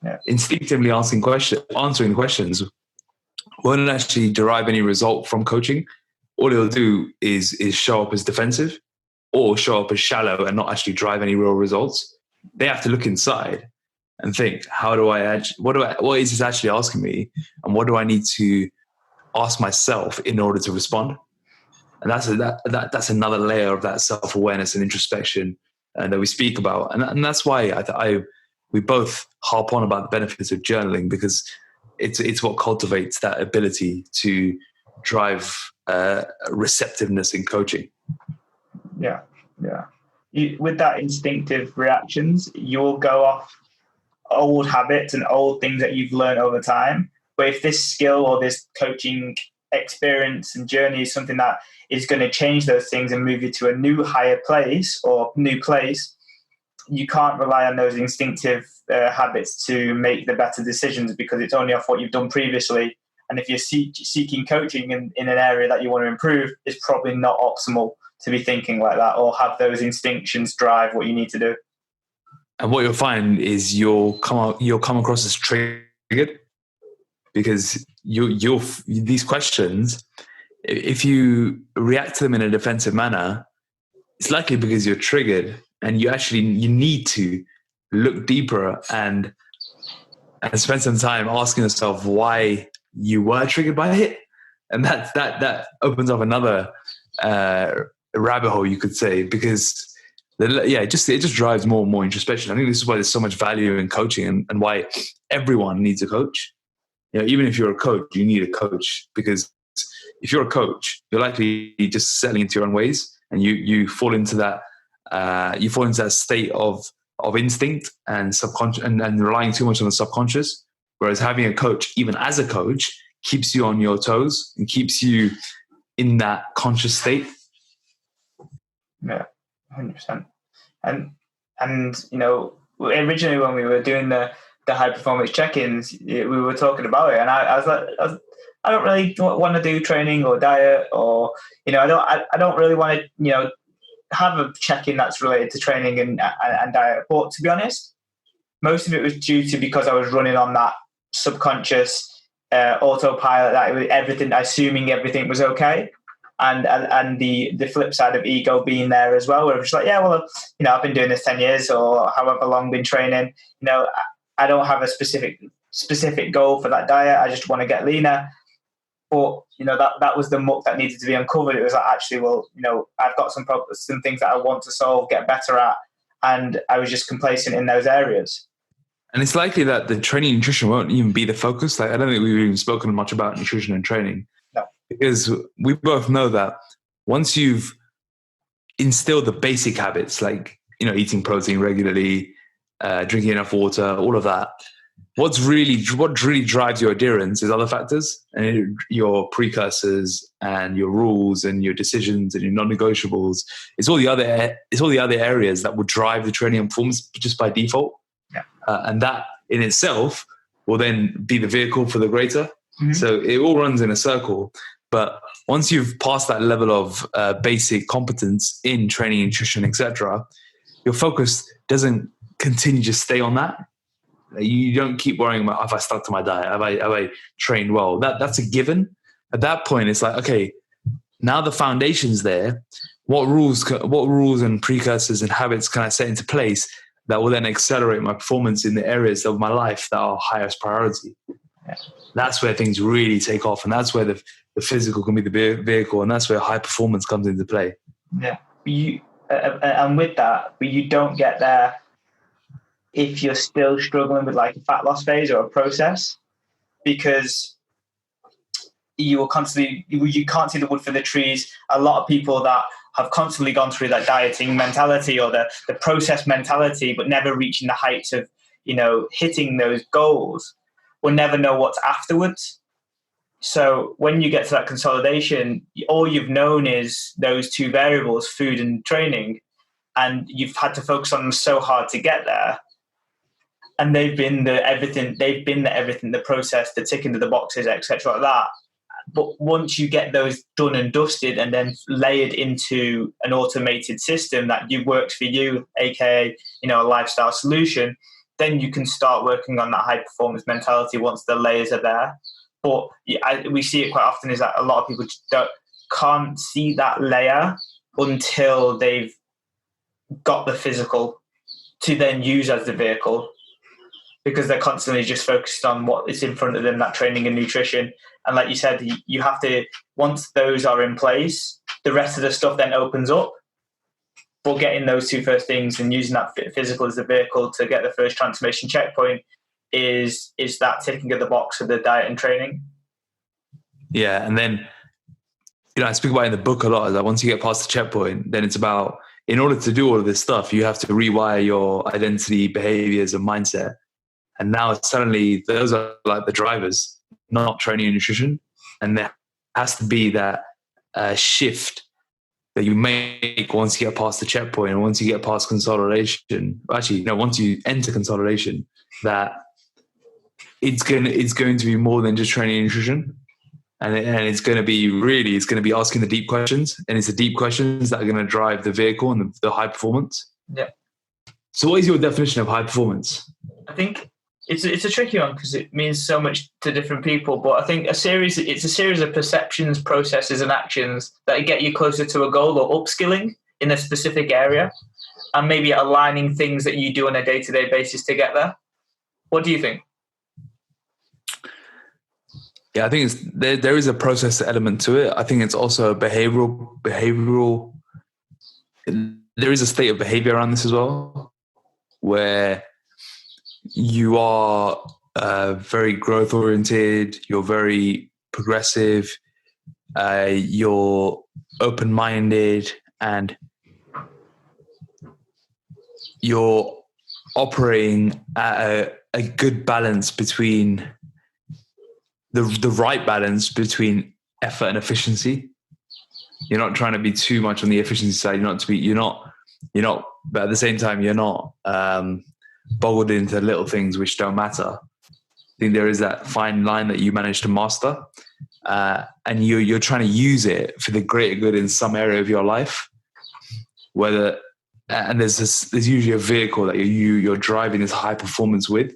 Yeah. Instinctively answering the questions won't actually derive any result from coaching. All it'll do is show up as defensive or show up as shallow and not actually drive any real results. They have to look inside and think, what is this actually asking me? And what do I need to ask myself in order to respond? And that's another layer of that self-awareness and introspection that we speak about. And that's why we both harp on about the benefits of journaling, because it's what cultivates that ability to drive receptiveness in coaching. Yeah. With that instinctive reactions, you'll go off old habits and old things that you've learned over time. But if this skill or this coaching experience and journey is something that is going to change those things and move you to a new higher place or new place, you can't rely on those instinctive habits to make the better decisions, because it's only off what you've done previously. And if you're seeking coaching in an area that you want to improve, it's probably not optimal to be thinking like that or have those instinctions drive what you need to do. And what you'll find is you'll come across as triggered, because these questions, if you react to them in a defensive manner, it's likely because you're triggered, and you need to look deeper and spend some time asking yourself why you were triggered by it. And that opens up another rabbit hole, you could say, because it just drives more and more introspection. I think this is why there's so much value in coaching, and why everyone needs a coach. Even if you're a coach, you need a coach, because if you're a coach, you're likely just settling into your own ways, and you fall into that state of instinct and subconscious, and relying too much on the subconscious. Whereas having a coach, even as a coach, keeps you on your toes and keeps you in that conscious state. Yeah, 100%. And originally when we were doing the high performance check-ins, we were talking about it, and I was like, I don't really want to do training or diet, or I don't really want to have a check-in that's related to training and diet. But to be honest, most of it was because I was running on that subconscious autopilot, that it was everything, assuming everything was okay. And the flip side of ego being there as well, where I'm just like, I've been doing this 10 years or however long been training. I don't have a specific goal for that diet. I just want to get leaner. But that was the muck that needed to be uncovered. It was like, actually, I've got some things that I want to solve, get better at, and I was just complacent in those areas. And it's likely that the training and nutrition won't even be the focus. Like, I don't think we've even spoken much about nutrition and training. No. Because we both know that once you've instilled the basic habits, like eating protein regularly, drinking enough water, all of that, what really drives your adherence is other factors, and your precursors and your rules and your decisions and your non-negotiables. It's all the other areas that will drive the training and performance just by default. Yeah. And that in itself will then be the vehicle for the greater. Mm-hmm. So it all runs in a circle. But once you've passed that level of basic competence in training, nutrition, etc., your focus doesn't continue to stay on that. You don't keep worrying about, have I stuck to my diet? Have I trained well? That's a given. At that point, it's like, okay, now the foundation's there. What rules and precursors and habits can I set into place that will then accelerate my performance in the areas of my life that are highest priority? Yeah. That's where things really take off, and that's where the physical can be the vehicle, and that's where high performance comes into play. Yeah, and with that, but you don't get there if you're still struggling with like a fat loss phase or a process, because you can't see the wood for the trees. A lot of people that have constantly gone through that dieting mentality or the process mentality, but never reaching the heights of, hitting those goals, will never know what's afterwards. So when you get to that consolidation, all you've known is those two variables, food and training, and you've had to focus on them so hard to get there. And they've been the everything, the process, the ticking of the boxes, etc. like that. But once you get those done and dusted and then layered into an automated system that works for you, aka, a lifestyle solution, then you can start working on that high performance mentality once the layers are there. But we see it quite often is that a lot of people just can't see that layer until they've got the physical to then use as the vehicle, because they're constantly just focused on what is in front of them, that training and nutrition. And like you said, you have to, once those are in place, the rest of the stuff then opens up. But getting those two first things and using that physical as the vehicle to get the first transformation checkpoint is that ticking of the box of the diet and training. Yeah, and then, I speak about in the book a lot, is that once you get past the checkpoint, then it's about, in order to do all of this stuff, you have to rewire your identity, behaviors, and mindset. And now suddenly those are like the drivers, not training and nutrition. And there has to be that shift that you make once you get past the checkpoint and once you get past consolidation. Actually, once you enter consolidation, that it's going to be more than just training and nutrition. And it's going to be asking the deep questions. And it's the deep questions that are going to drive the vehicle and the high performance. Yeah. So what is your definition of high performance? I think it's a tricky one because it means so much to different people. But I think it's a series of perceptions, processes, and actions that get you closer to a goal or upskilling in a specific area, and maybe aligning things that you do on a day-to-day basis to get there. What do you think? Yeah, I think there is a process element to it. I think it's also behavioral. There is a state of behavior around this as well, where you are very growth oriented, you're very progressive, you're open minded, and you're operating at a good balance between the right balance between effort and efficiency. You're not trying to be too much on the efficiency side. You're not, but at the same time, you're not boggled into little things which don't matter. I think there is that fine line that you manage to master, and you're trying to use it for the greater good in some area of your life. And there's usually a vehicle that you're driving this high performance with,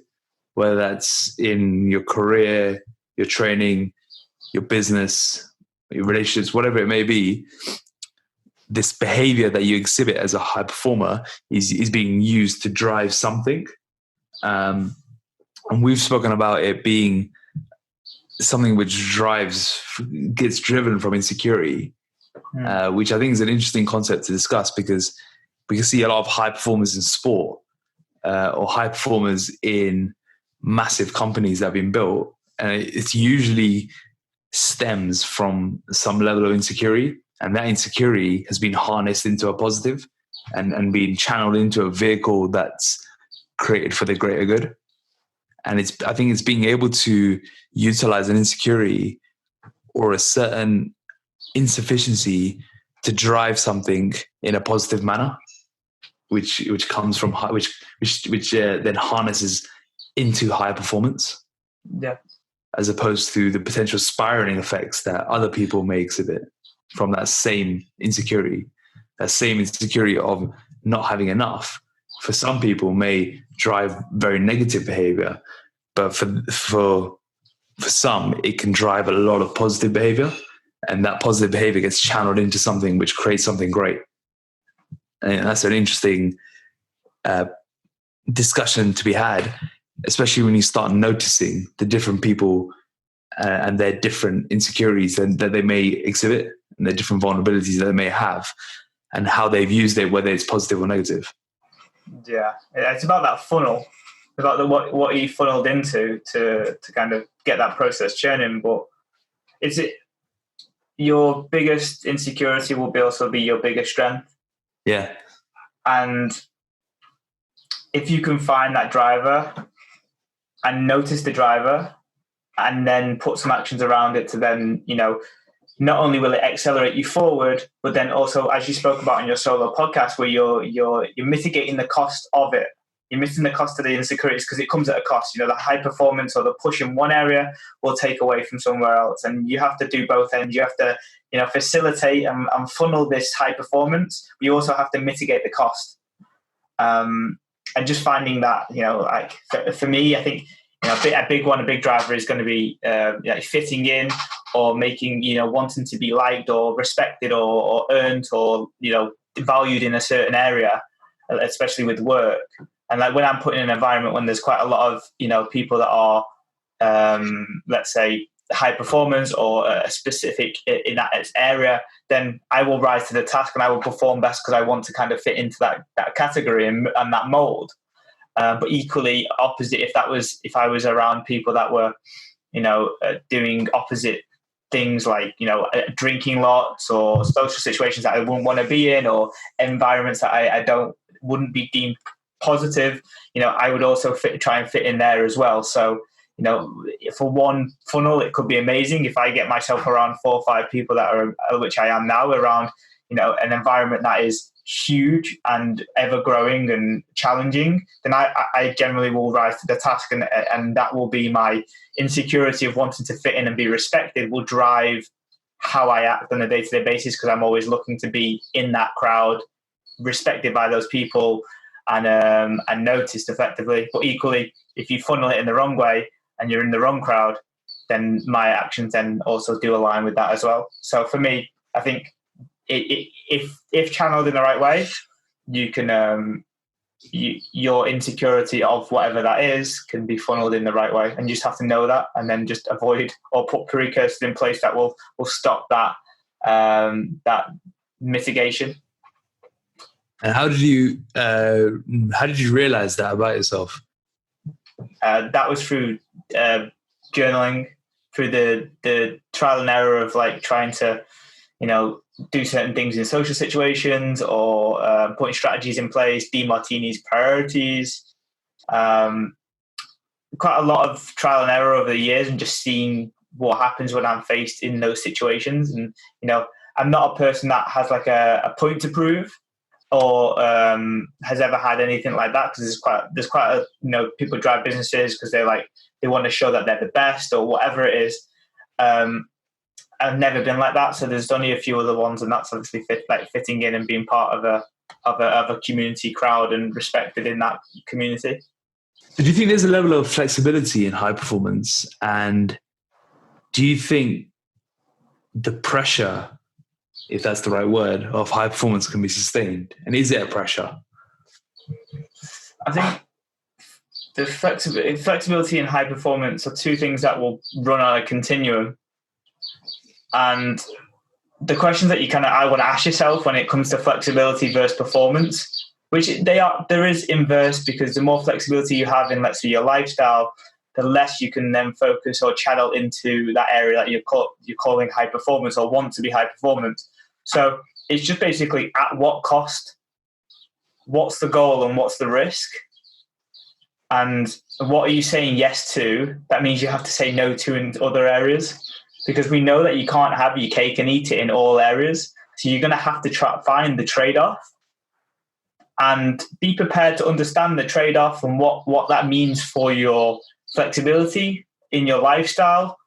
whether that's in your career, your training, your business, your relationships, whatever it may be. This behavior that you exhibit as a high performer is being used to drive something. And we've spoken about it being something which gets driven from insecurity, which I think is an interesting concept to discuss, because we can see a lot of high performers in sport or high performers in massive companies that have been built. And it usually stems from some level of insecurity. And that insecurity has been harnessed into a positive and been channeled into a vehicle that's created for the greater good. And I think it's being able to utilize an insecurity or a certain insufficiency to drive something in a positive manner, which comes from which then harnesses into higher performance. Yeah. As opposed to the potential spiraling effects that other people may exhibit from that same insecurity of not having enough. For some people may drive very negative behavior, but for some, it can drive a lot of positive behavior, and that positive behavior gets channeled into something which creates something great. And that's an interesting discussion to be had, especially when you start noticing the different people and their different insecurities that they may exhibit and their different vulnerabilities that they may have and how they've used it, whether it's positive or negative. Yeah, it's about that funnel, about what you funneled into to kind of get that process churning. But is it your biggest insecurity will also be your biggest strength? Yeah. And if you can find that driver and notice the driver and then put some actions around it to then, not only will it accelerate you forward, but then also, as you spoke about on your solo podcast, where you're mitigating the cost of it. You're missing the cost of the insecurities because it comes at a cost. The high performance or the push in one area will take away from somewhere else. And you have to do both ends. You have to, facilitate and funnel this high performance. But you also have to mitigate the cost. And just finding that, like for me, I think, a big driver is going to be fitting in or making, wanting to be liked or respected or earned or, valued in a certain area, especially with work. And like when I'm put in an environment when there's quite a lot of, people that are, let's say, high performance or a specific in that area, then I will rise to the task and I will perform best because I want to kind of fit into that category and that mold. But equally opposite, if I was around people that were, doing opposite things like, drinking lots or social situations that I wouldn't want to be in or environments that I wouldn't be deemed positive, I would also try and fit in there as well. So, for one funnel, it could be amazing if I get myself around 4 or 5 people that are, which I am now, around, an environment that is huge and ever growing and challenging, then I generally will rise to the task, and that will be my insecurity of wanting to fit in and be respected will drive how I act on a day-to-day basis, because I'm always looking to be in that crowd, respected by those people and noticed effectively. But equally, if you funnel it in the wrong way and you're in the wrong crowd, then my actions then also do align with that as well. So for me, I think if channeled in the right way, you can your insecurity of whatever that is can be funneled in the right way, and you just have to know that, and then just avoid or put precursors in place that will stop that mitigation. And how did you realize that about yourself? That was through journaling, through the trial and error of like trying to, do certain things in social situations or putting strategies in place, DeMartini's priorities. Quite a lot of trial and error over the years and just seeing what happens when I'm faced in those situations. And, I'm not a person that has like a point to prove or has ever had anything like that, because there's quite a, people drive businesses because they want to show that they're the best or whatever it is. I've never been like that, so there's only a few other ones, and that's obviously fitting in and being part of a community crowd and respected in that community. Do you think there's a level of flexibility in high performance, and do you think the pressure, if that's the right word, of high performance can be sustained? And is it a pressure? I think the flexibility and high performance are two things that will run on a continuum. And the questions that I want to ask yourself when it comes to flexibility versus performance, which there is inverse, because the more flexibility you have in, let's say, your lifestyle, the less you can then focus or channel into that area that you're calling high performance or want to be high performance. So it's just basically at what cost, what's the goal and what's the risk? And what are you saying yes to? That means you have to say no to in other areas, because we know that you can't have your cake and eat it in all areas. So you're going to have to find the trade-off and be prepared to understand the trade-off and what that means for your flexibility in your lifestyle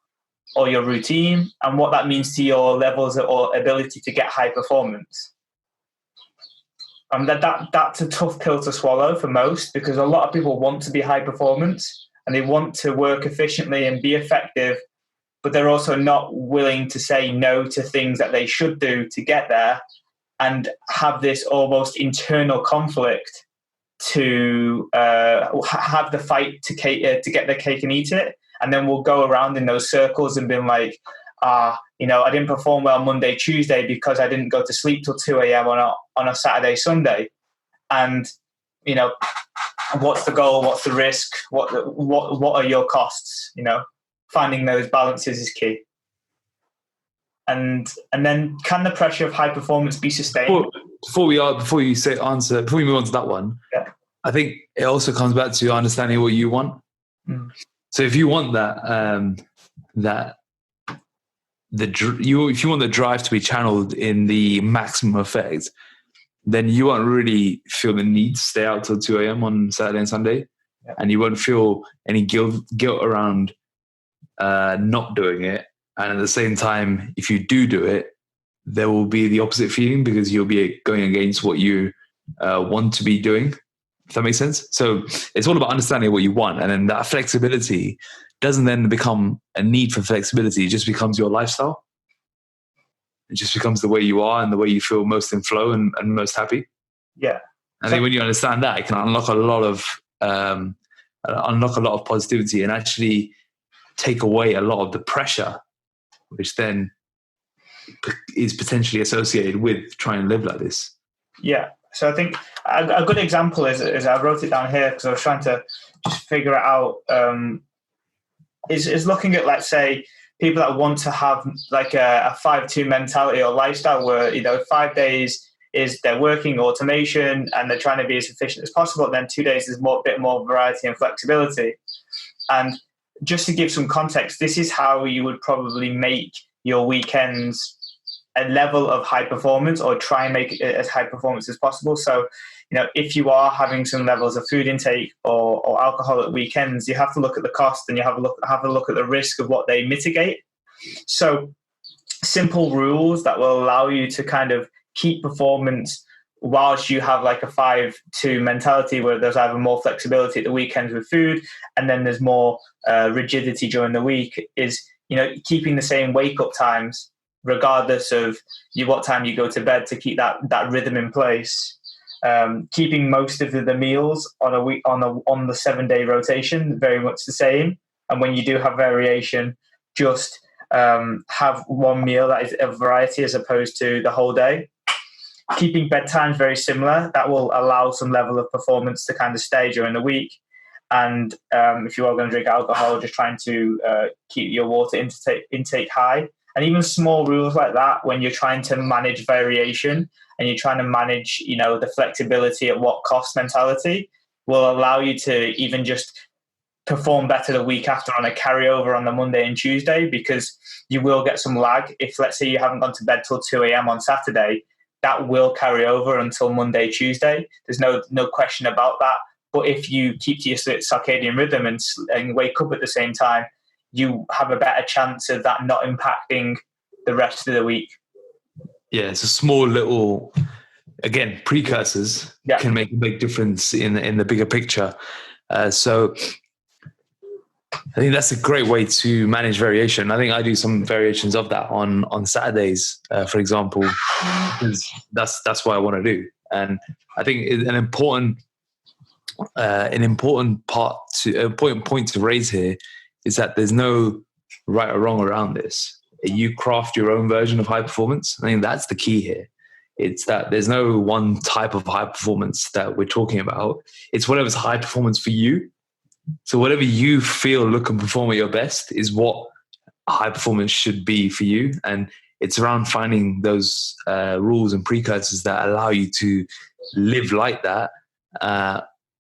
or your routine, and what that means to your levels or ability to get high performance. And that's a tough pill to swallow for most, because a lot of people want to be high performance and they want to work efficiently and be effective, but they're also not willing to say no to things that they should do to get there, and have this almost internal conflict to have the fight to get the cake and eat it. And then we'll go around in those circles and being like, I didn't perform well Monday, Tuesday because I didn't go to sleep till 2 a.m. on a Saturday, Sunday. And, what's the goal? What's the risk? What are your costs? Finding those balances is key. And then, can the pressure of high performance be sustained? Before we move on to that one, yeah. I think it also comes back to understanding what you want. So if you want if you want the drive to be channeled in the maximum effect, then you won't really feel the need to stay out till 2 a.m. on Saturday and Sunday. Yeah. And you won't feel any guilt around not doing it. And at the same time, if you do it, there will be the opposite feeling, because you'll be going against what you want to be doing. If that makes sense. So it's all about understanding what you want. And then that flexibility doesn't then become a need for flexibility. It just becomes your lifestyle. It just becomes the way you are and the way you feel most in flow and most happy. Yeah. I think when you understand that, it can unlock a lot of positivity and actually take away a lot of the pressure, which then is potentially associated with trying to live like this. Yeah. So I think a good example is I wrote it down here because I was trying to just figure it out, is looking at, let's say, people that want to have like a 5-2 mentality or lifestyle where, 5 days is they're working automation and they're trying to be as efficient as possible. And then 2 days is a bit more variety and flexibility. And just to give some context, this is how you would probably make your weekends a level of high performance, or try and make it as high performance as possible. So, if you are having some levels of food intake or alcohol at weekends, you have to look at the cost and you have a look at the risk of what they mitigate. So simple rules that will allow you to kind of keep performance whilst you have like a 5-2 mentality, where there's either more flexibility at the weekends with food and then there's more rigidity during the week, is, keeping the same wake up times regardless of what time you go to bed, to keep that rhythm in place. Keeping most of the meals on a week on the 7-day rotation very much the same, and when you do have variation, just have one meal that is a variety as opposed to the whole day. Keeping bedtimes very similar, that will allow some level of performance to kind of stay during the week. And if you are going to drink alcohol, just trying to keep your water intake high. And even small rules like that, when you're trying to manage variation and you're trying to manage, the flexibility at what cost mentality, will allow you to even just perform better the week after on a carryover on the Monday and Tuesday, because you will get some lag. If, let's say, you haven't gone to bed till 2 a.m. on Saturday, that will carry over until Monday, Tuesday. There's no question about that. But if you keep to your circadian rhythm and wake up at the same time, you have a better chance of that not impacting the rest of the week. Yeah, it's a small little, again, precursors can make a big difference in the bigger picture. So I think that's a great way to manage variation. I think I do some variations of that on Saturdays, for example, because that's what I want to do. And I think an important point to raise here is that there's no right or wrong around this. You craft your own version of high performance. I think that's the key here. It's that there's no one type of high performance that we're talking about. It's whatever's high performance for you. So whatever you feel, look, and perform at your best is what high performance should be for you. And it's around finding those rules and precursors that allow you to live like that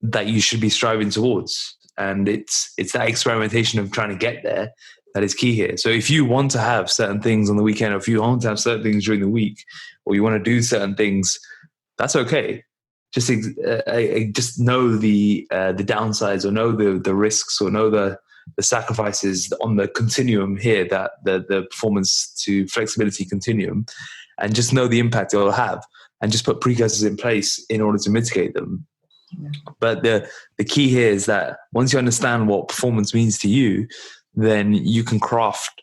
that you should be striving towards. And it's that experimentation of trying to get there that is key here. So if you want to have certain things on the weekend, or if you want to have certain things during the week, or you want to do certain things, that's okay. Just know the downsides, or know the risks, or know the sacrifices on the continuum here, that the performance to flexibility continuum, and just know the impact it will have, and just put precursors in place in order to mitigate them. Yeah. But the key here is that once you understand what performance means to you, then you can craft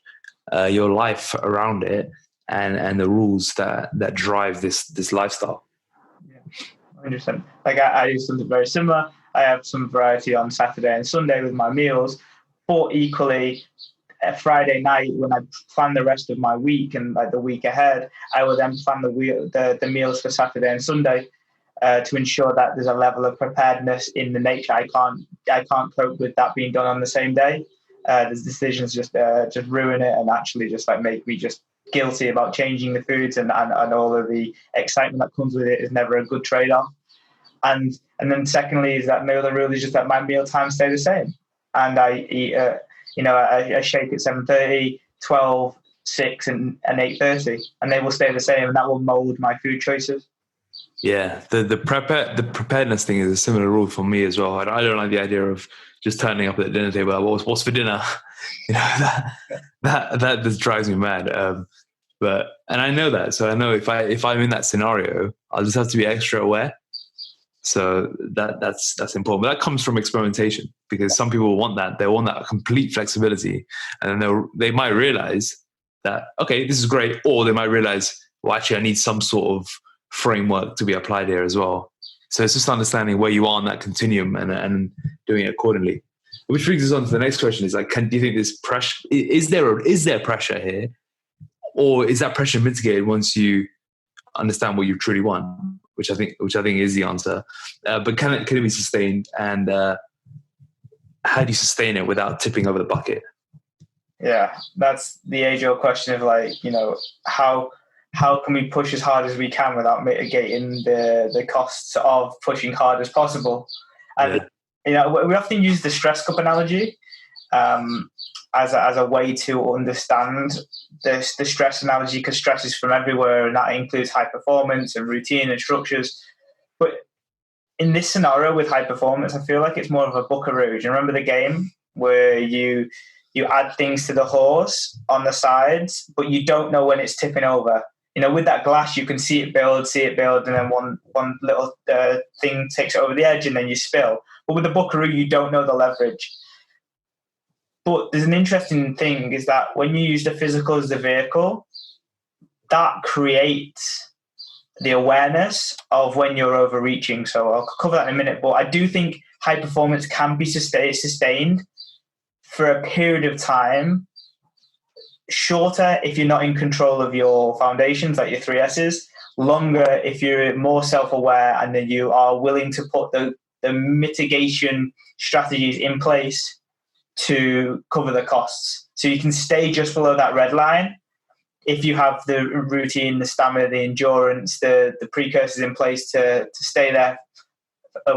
your life around it, and the rules that drive this lifestyle. Yeah, 100%. Like I do something very similar. I have some variety on Saturday and Sunday with my meals, but equally Friday night, when I plan the rest of my week and like the week ahead, I will then plan the meals for Saturday and Sunday to ensure that there's a level of preparedness in the nature. I can't cope with that being done on the same day. There's decisions just ruin it, and actually just like make me just guilty about changing the foods, and all of the excitement that comes with it is never a good trade-off. And then secondly is that my other rule is just that my meal times stay the same, and I eat I shake at 7:30, 12, 6 and 8:30, and they will stay the same, and that will mold my food choices. Yeah, the preparedness thing is a similar rule for me as well. I don't like the idea of just turning up at the dinner table. What's for dinner? That just drives me mad. But I know that, so I know if I'm in that scenario, I'll just have to be extra aware. So that's important. But that comes from experimentation, because some people want that. They want that complete flexibility, and then they might realize that, okay, this is great, or they might realize, well, actually, I need some sort of framework to be applied here as well. So it's just understanding where you are on that continuum and doing it accordingly. Which brings us on to the next question: is like, do you think this pressure is there pressure here, or is that pressure mitigated once you understand what you truly want? Which I think is the answer. But can it be sustained, and how do you sustain it without tipping over the bucket? Yeah, that's the age-old question of like, how can we push as hard as we can without mitigating the costs of pushing hard as possible? And we often use the stress cup analogy as a way to understand the stress analogy, because stress is from everywhere, and that includes high performance and routine and structures. But in this scenario with high performance, I feel like it's more of a buckaroo. Do you remember the game where you add things to the horse on the sides, but you don't know when it's tipping over? With that glass, you can see it build, and then one little thing takes it over the edge, and then you spill. But with the buckaroo, you don't know the leverage. But there's an interesting thing, is that when you use the physical as the vehicle, that creates the awareness of when you're overreaching. So I'll cover that in a minute. But I do think high performance can be sustained for a period of time. Shorter if you're not in control of your foundations, like your 3 S's. Longer if you're more self-aware and then you are willing to put the mitigation strategies in place to cover the costs. So you can stay just below that red line if you have the routine, the stamina, the endurance, the precursors in place to stay there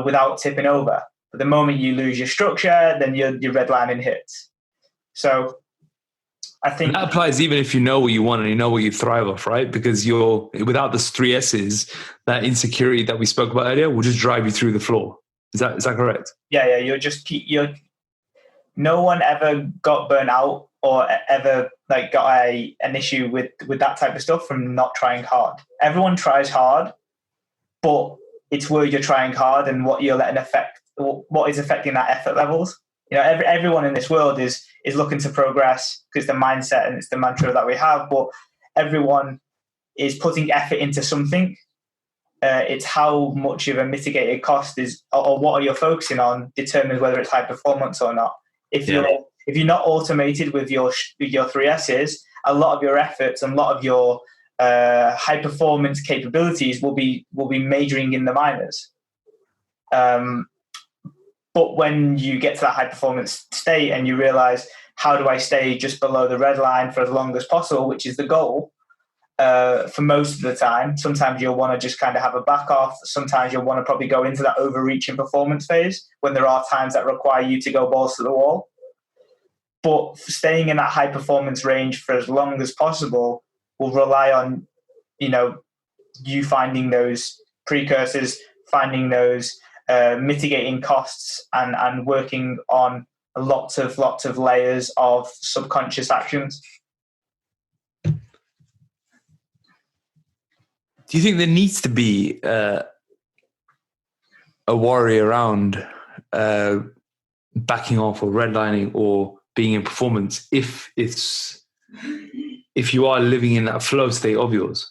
without tipping over. But the moment you lose your structure, then your redlining hits. So I think and that applies even if you know what you want and you know what you thrive off, right? Because without the 3 S's, that insecurity that we spoke about earlier will just drive you through the floor. Is that correct? Yeah. No one ever got burnt out or ever like got an issue with that type of stuff from not trying hard. Everyone tries hard, but it's where you're trying hard and what you're letting affect, what is affecting that effort levels. Everyone in this world is looking to progress because the mindset and it's the mantra that we have, but everyone is putting effort into something. It's how much of a mitigated cost is, or what are you focusing on, determines whether it's high performance or not. If you're not automated with your 3 S's, a lot of your efforts and a lot of your high performance capabilities will be majoring in the minors. But when you get to that high performance state and you realize, how do I stay just below the red line for as long as possible, which is the goal, for most of the time. Sometimes you'll want to just kind of have a back off. Sometimes you'll want to probably go into that overreaching performance phase when there are times that require you to go balls to the wall. But staying in that high performance range for as long as possible will rely on, you finding those precursors, finding those mitigating costs, and working on lots of layers of subconscious actions. Do you think there needs to be a worry around backing off or redlining or being in performance if you are living in that flow state of yours?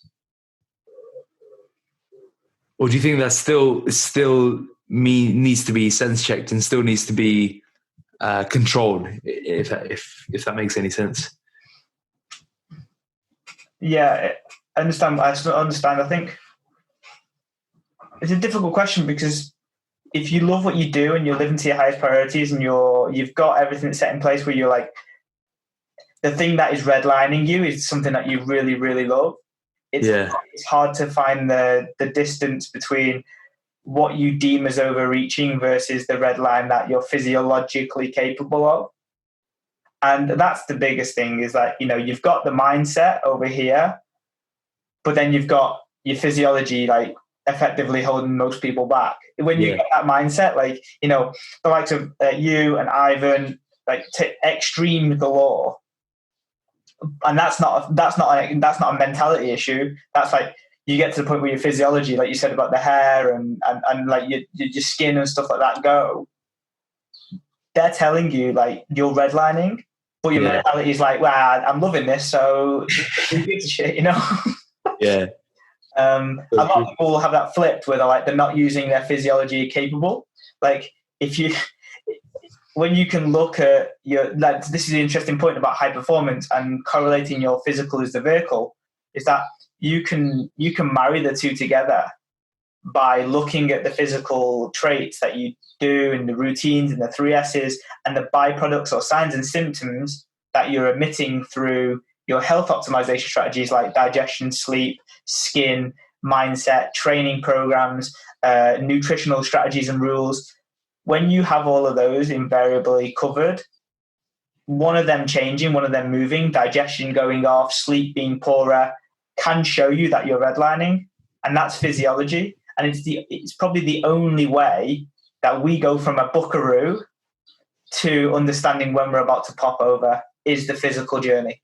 Or do you think that still needs to be sense checked and still needs to be controlled, if that makes any sense? Yeah, I understand. I think it's a difficult question, because if you love what you do and you're living to your highest priorities and you've got everything set in place where you're like, the thing that is redlining you is something that you really, really love. It's hard to find the distance between what you deem as overreaching versus the red line that you're physiologically capable of. And that's the biggest thing, is that, you've got the mindset over here, but then you've got your physiology, like, effectively holding most people back. When you get that mindset, like, the likes of you and Ivan, like, to extreme galore. And that's not a mentality issue. That's like, you get to the point where your physiology, like you said about the hair and like your skin and stuff like that go. They're telling you, like, you're redlining, but your mentality is like, well, I'm loving this, so who gives a shit, Yeah. A lot of people have that flipped where they're not using their physiology capable. Like, when you can look at this is the interesting point about high performance and correlating your physical as the vehicle, is that you can marry the two together by looking at the physical traits that you do and the routines and the 3 S's and the byproducts or signs and symptoms that you're emitting through your health optimization strategies like digestion, sleep, skin, mindset, training programs, nutritional strategies and rules. When you have all of those invariably covered, one of them changing, one of them moving, digestion going off, sleep being poorer, can show you that you're redlining, and that's physiology. And it's probably the only way that we go from a buckaroo to understanding when we're about to pop over, is the physical journey.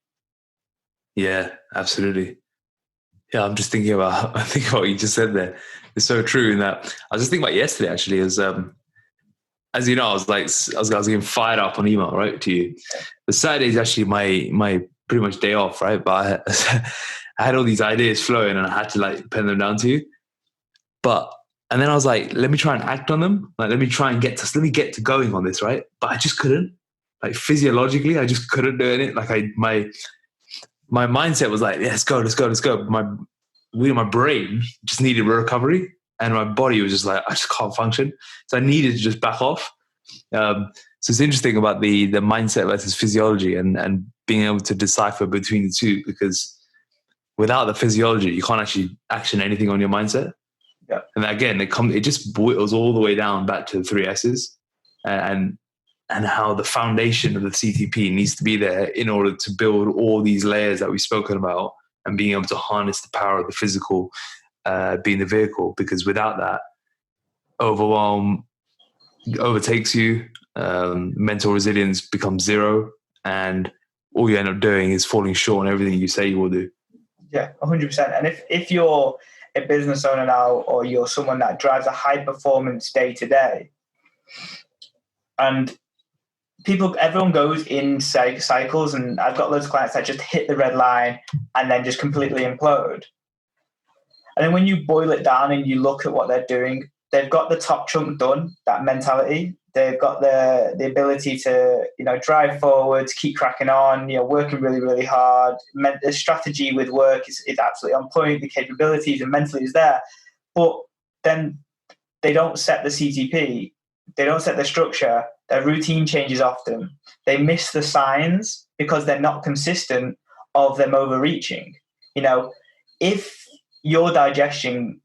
Yeah, absolutely. Yeah, I'm just thinking about what you just said there. It's so true. In that, I was just thinking about yesterday, actually, as you know, I was getting fired up on email, right, to you. The Saturday is actually my pretty much day off, right? But I had all these ideas flowing, and I had to, like, pen them down to you. And then I was like, let me try and act on them. Like, let me get to going on this, right? But I just couldn't. Like, physiologically, I just couldn't do it. Like, my mindset was like, yeah, let's go. My brain just needed recovery, and my body was just like, I just can't function. So I needed to just back off. So it's interesting about the mindset versus physiology and being able to decipher between the two, because without the physiology, you can't actually action anything on your mindset. Yeah. And again, it just boils all the way down back to the 3 S's and how the foundation of the CTP needs to be there in order to build all these layers that we've spoken about, and being able to harness the power of the physical being the vehicle. Because without that, overwhelm overtakes you, mental resilience becomes zero, and all you end up doing is falling short on everything you say you will do. Yeah, 100%. And if you're a business owner now, or you're someone that drives a high performance day to day, and everyone goes in cycles, and I've got loads of clients that just hit the red line and then just completely implode. And then when you boil it down and you look at what they're doing, they've got the top chunk done, that mentality. They've got the ability to, drive forward, keep cracking on, working really, really hard. The strategy with work is absolutely on point. The capabilities and mentally is there. But then they don't set the CTP. They don't set the structure. Their routine changes often. They miss the signs because they're not consistent of them overreaching. if your digestion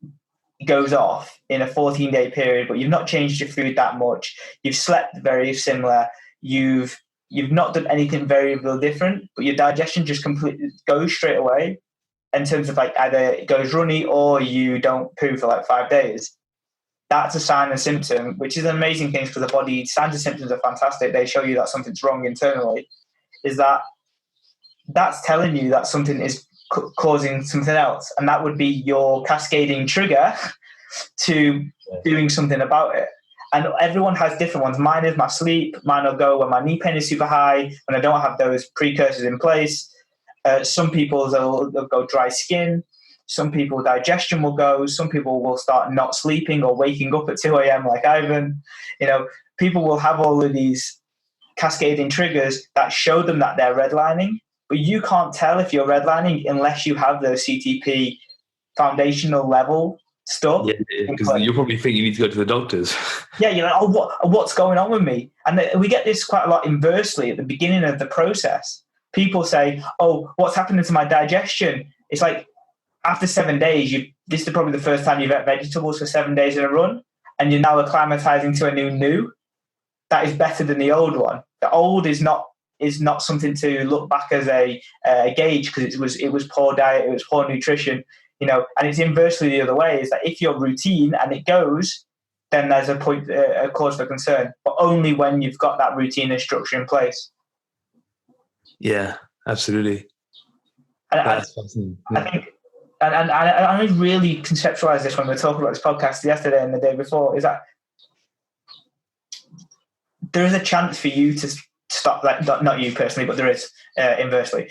goes off in a 14-day period, but you've not changed your food that much, you've slept very similar, you've not done anything very different, but your digestion just completely goes straight away in terms of like either it goes runny or you don't poo for like 5 days. That's a sign and symptom, which is an amazing thing because the body signs and symptoms are fantastic. They show you that something's wrong internally. That's telling you that something is causing something else, and that would be your cascading trigger to doing something about it. And everyone has different ones. Mine is my sleep. Mine will go when my knee pain is super high, when I don't have those precursors in place. Some people they'll go dry skin. Some people digestion will go. Some people will start not sleeping or waking up at 2 a.m. like Ivan. People will have all of these cascading triggers that show them that they're redlining, but you can't tell if you're redlining unless you have those CTP foundational level stuff. Yeah, because you probably think you need to go to the doctors. Yeah, you're like, what's going on with me? And we get this quite a lot inversely at the beginning of the process. People say, oh, what's happening to my digestion? It's like after 7 days, this is probably the first time you've ate vegetables for 7 days in a run, and you're now acclimatizing to a new. That is better than the old one. The old is not something to look back as a gauge because it was poor diet, it was poor nutrition, and it's inversely the other way. Is that if you're routine and it goes, then there's a cause for concern, but only when you've got that routine and structure in place. Yeah, absolutely. And I think, and I really conceptualized this when we were talking about this podcast yesterday and the day before, is that there is a chance for you to stop, like not you personally, but there is inversely,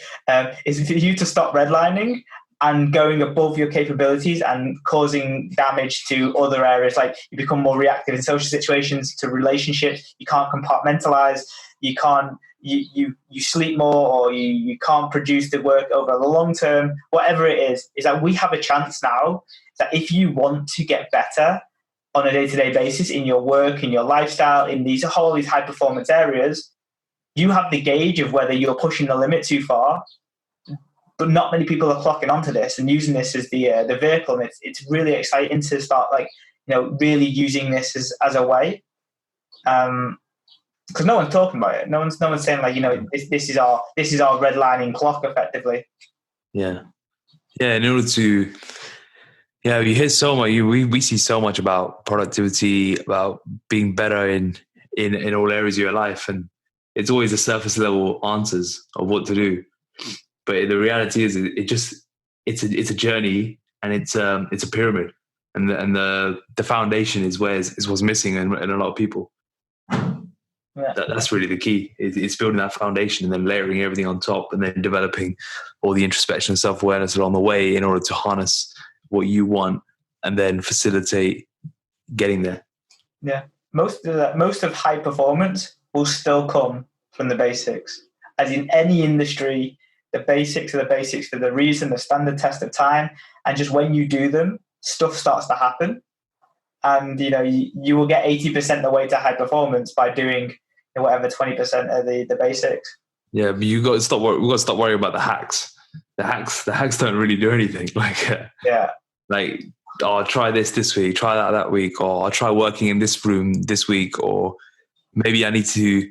is for you to stop redlining and going above your capabilities and causing damage to other areas. Like you become more reactive in social situations, to relationships. You can't compartmentalize. You can't. You sleep more, or you can't produce the work over the long term. Whatever it is that we have a chance now. That if you want to get better on a day-to-day basis in your work, in your lifestyle, in these high performance areas, you have the gauge of whether you're pushing the limit too far. But not many people are clocking onto this and using this as the vehicle. And it's really exciting to start really using this as a way. Because no one's talking about it. No one's saying this is our redlining clock effectively. Yeah. In order to, you hear so much. We see so much about productivity, about being better in all areas of your life, and it's always the surface level answers of what to do. But the reality is, it's a journey, and it's a pyramid, and the foundation is what's missing in a lot of people. Yeah. That's really the key. It's building that foundation and then layering everything on top, and then developing all the introspection and self-awareness along the way in order to harness what you want and then facilitate getting there. Yeah, most of high performance will still come from the basics. As in any industry, the basics are the basics for the reason, the standard test of time, and just when you do them, stuff starts to happen. And you will get 80% the way to high performance by doing whatever 20% of the basics. Yeah, but we've got to stop worrying about the hacks. The hacks don't really do anything. I'll try this week, try that week, or I'll try working in this room this week, or maybe I need to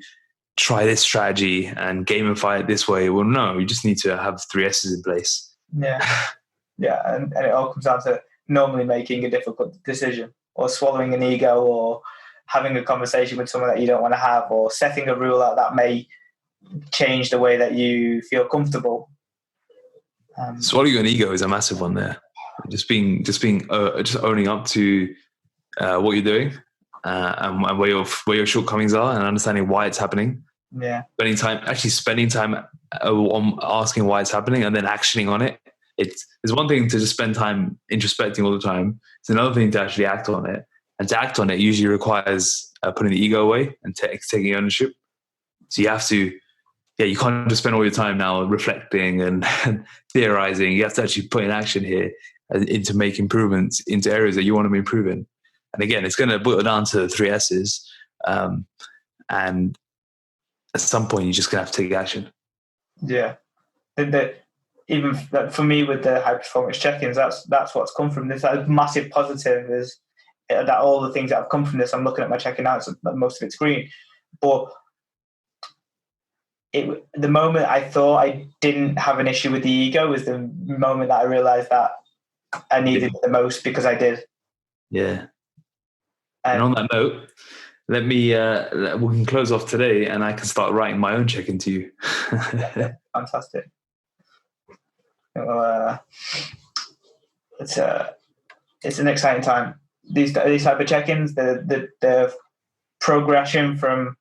try this strategy and gamify it this way. Well, no, you just need to have 3 S's in place. Yeah, and it all comes down to normally making a difficult decision, or swallowing an ego, or having a conversation with someone that you don't want to have, or setting a rule out that may change the way that you feel comfortable. Swallowing an ego is a massive one there. Just owning up to what you're doing and where your shortcomings are, and understanding why it's happening. Yeah. Spending time on asking why it's happening and then actioning on it. It's one thing to just spend time introspecting all the time. It's another thing to actually act on it. And to act on it usually requires putting the ego away and taking ownership. So you have to, you can't just spend all your time now reflecting and theorizing. You have to actually put in action here into make improvements into areas that you want to be improving. And again, it's going to boil down to the 3 S's. And at some point, you're just going to have to take action. Yeah. even for me with the high performance check-ins, that's what's come from this. A massive positive is that all the things that have come from this, I'm looking at my check-in now, so most of it's green. But the moment I thought I didn't have an issue with the ego was the moment that I realized that I needed it the most, because I did. Yeah. And on that note, let me, we can close off today and I can start writing my own check-in to you. Fantastic. Well, it's an exciting time. These type of check-ins, the progression from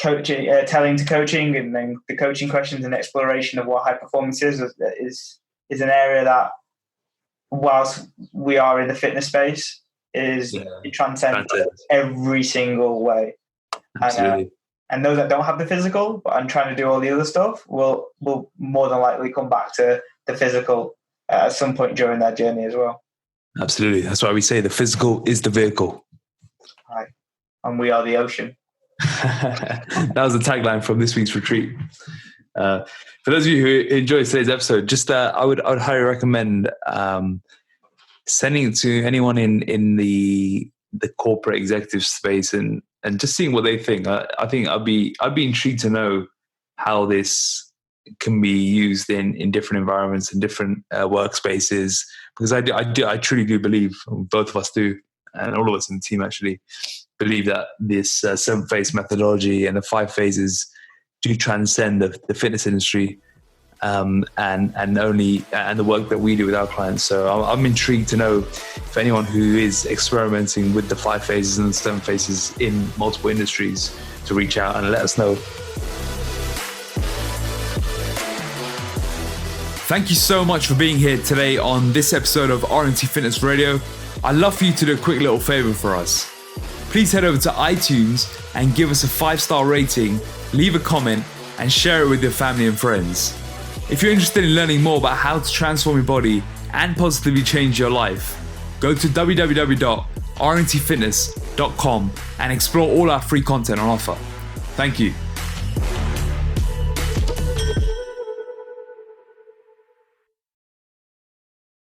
coaching, telling to coaching, and then the coaching questions and exploration of what high performance is an area that, whilst we are in the fitness space, it transcends every single way. Absolutely. And those that don't have the physical but are trying to do all the other stuff will more than likely come back to the physical at some point during their journey as well. Absolutely. That's why we say the physical is the vehicle. Right. And we are the ocean. That was the tagline from this week's retreat. For those of you who enjoyed today's episode, just I would highly recommend sending it to anyone in the corporate executive space and just seeing what they think. I think I'd be intrigued to know how this can be used in different environments and different workspaces, because I truly do believe, both of us do, and all of us in the team actually believe, that this 7-phase methodology and the 5 phases do transcend the fitness industry, and the work that we do with our clients. So I'm intrigued to know if anyone who is experimenting with the 5 phases and the 7 phases in multiple industries to reach out and let us know. Thank you so much for being here today on this episode of RNT Fitness Radio. I'd love for you to do a quick little favor for us. Please head over to iTunes and give us a 5-star rating, leave a comment, and share it with your family and friends. If you're interested in learning more about how to transform your body and positively change your life, go to www.rntfitness.com and explore all our free content on offer. Thank you.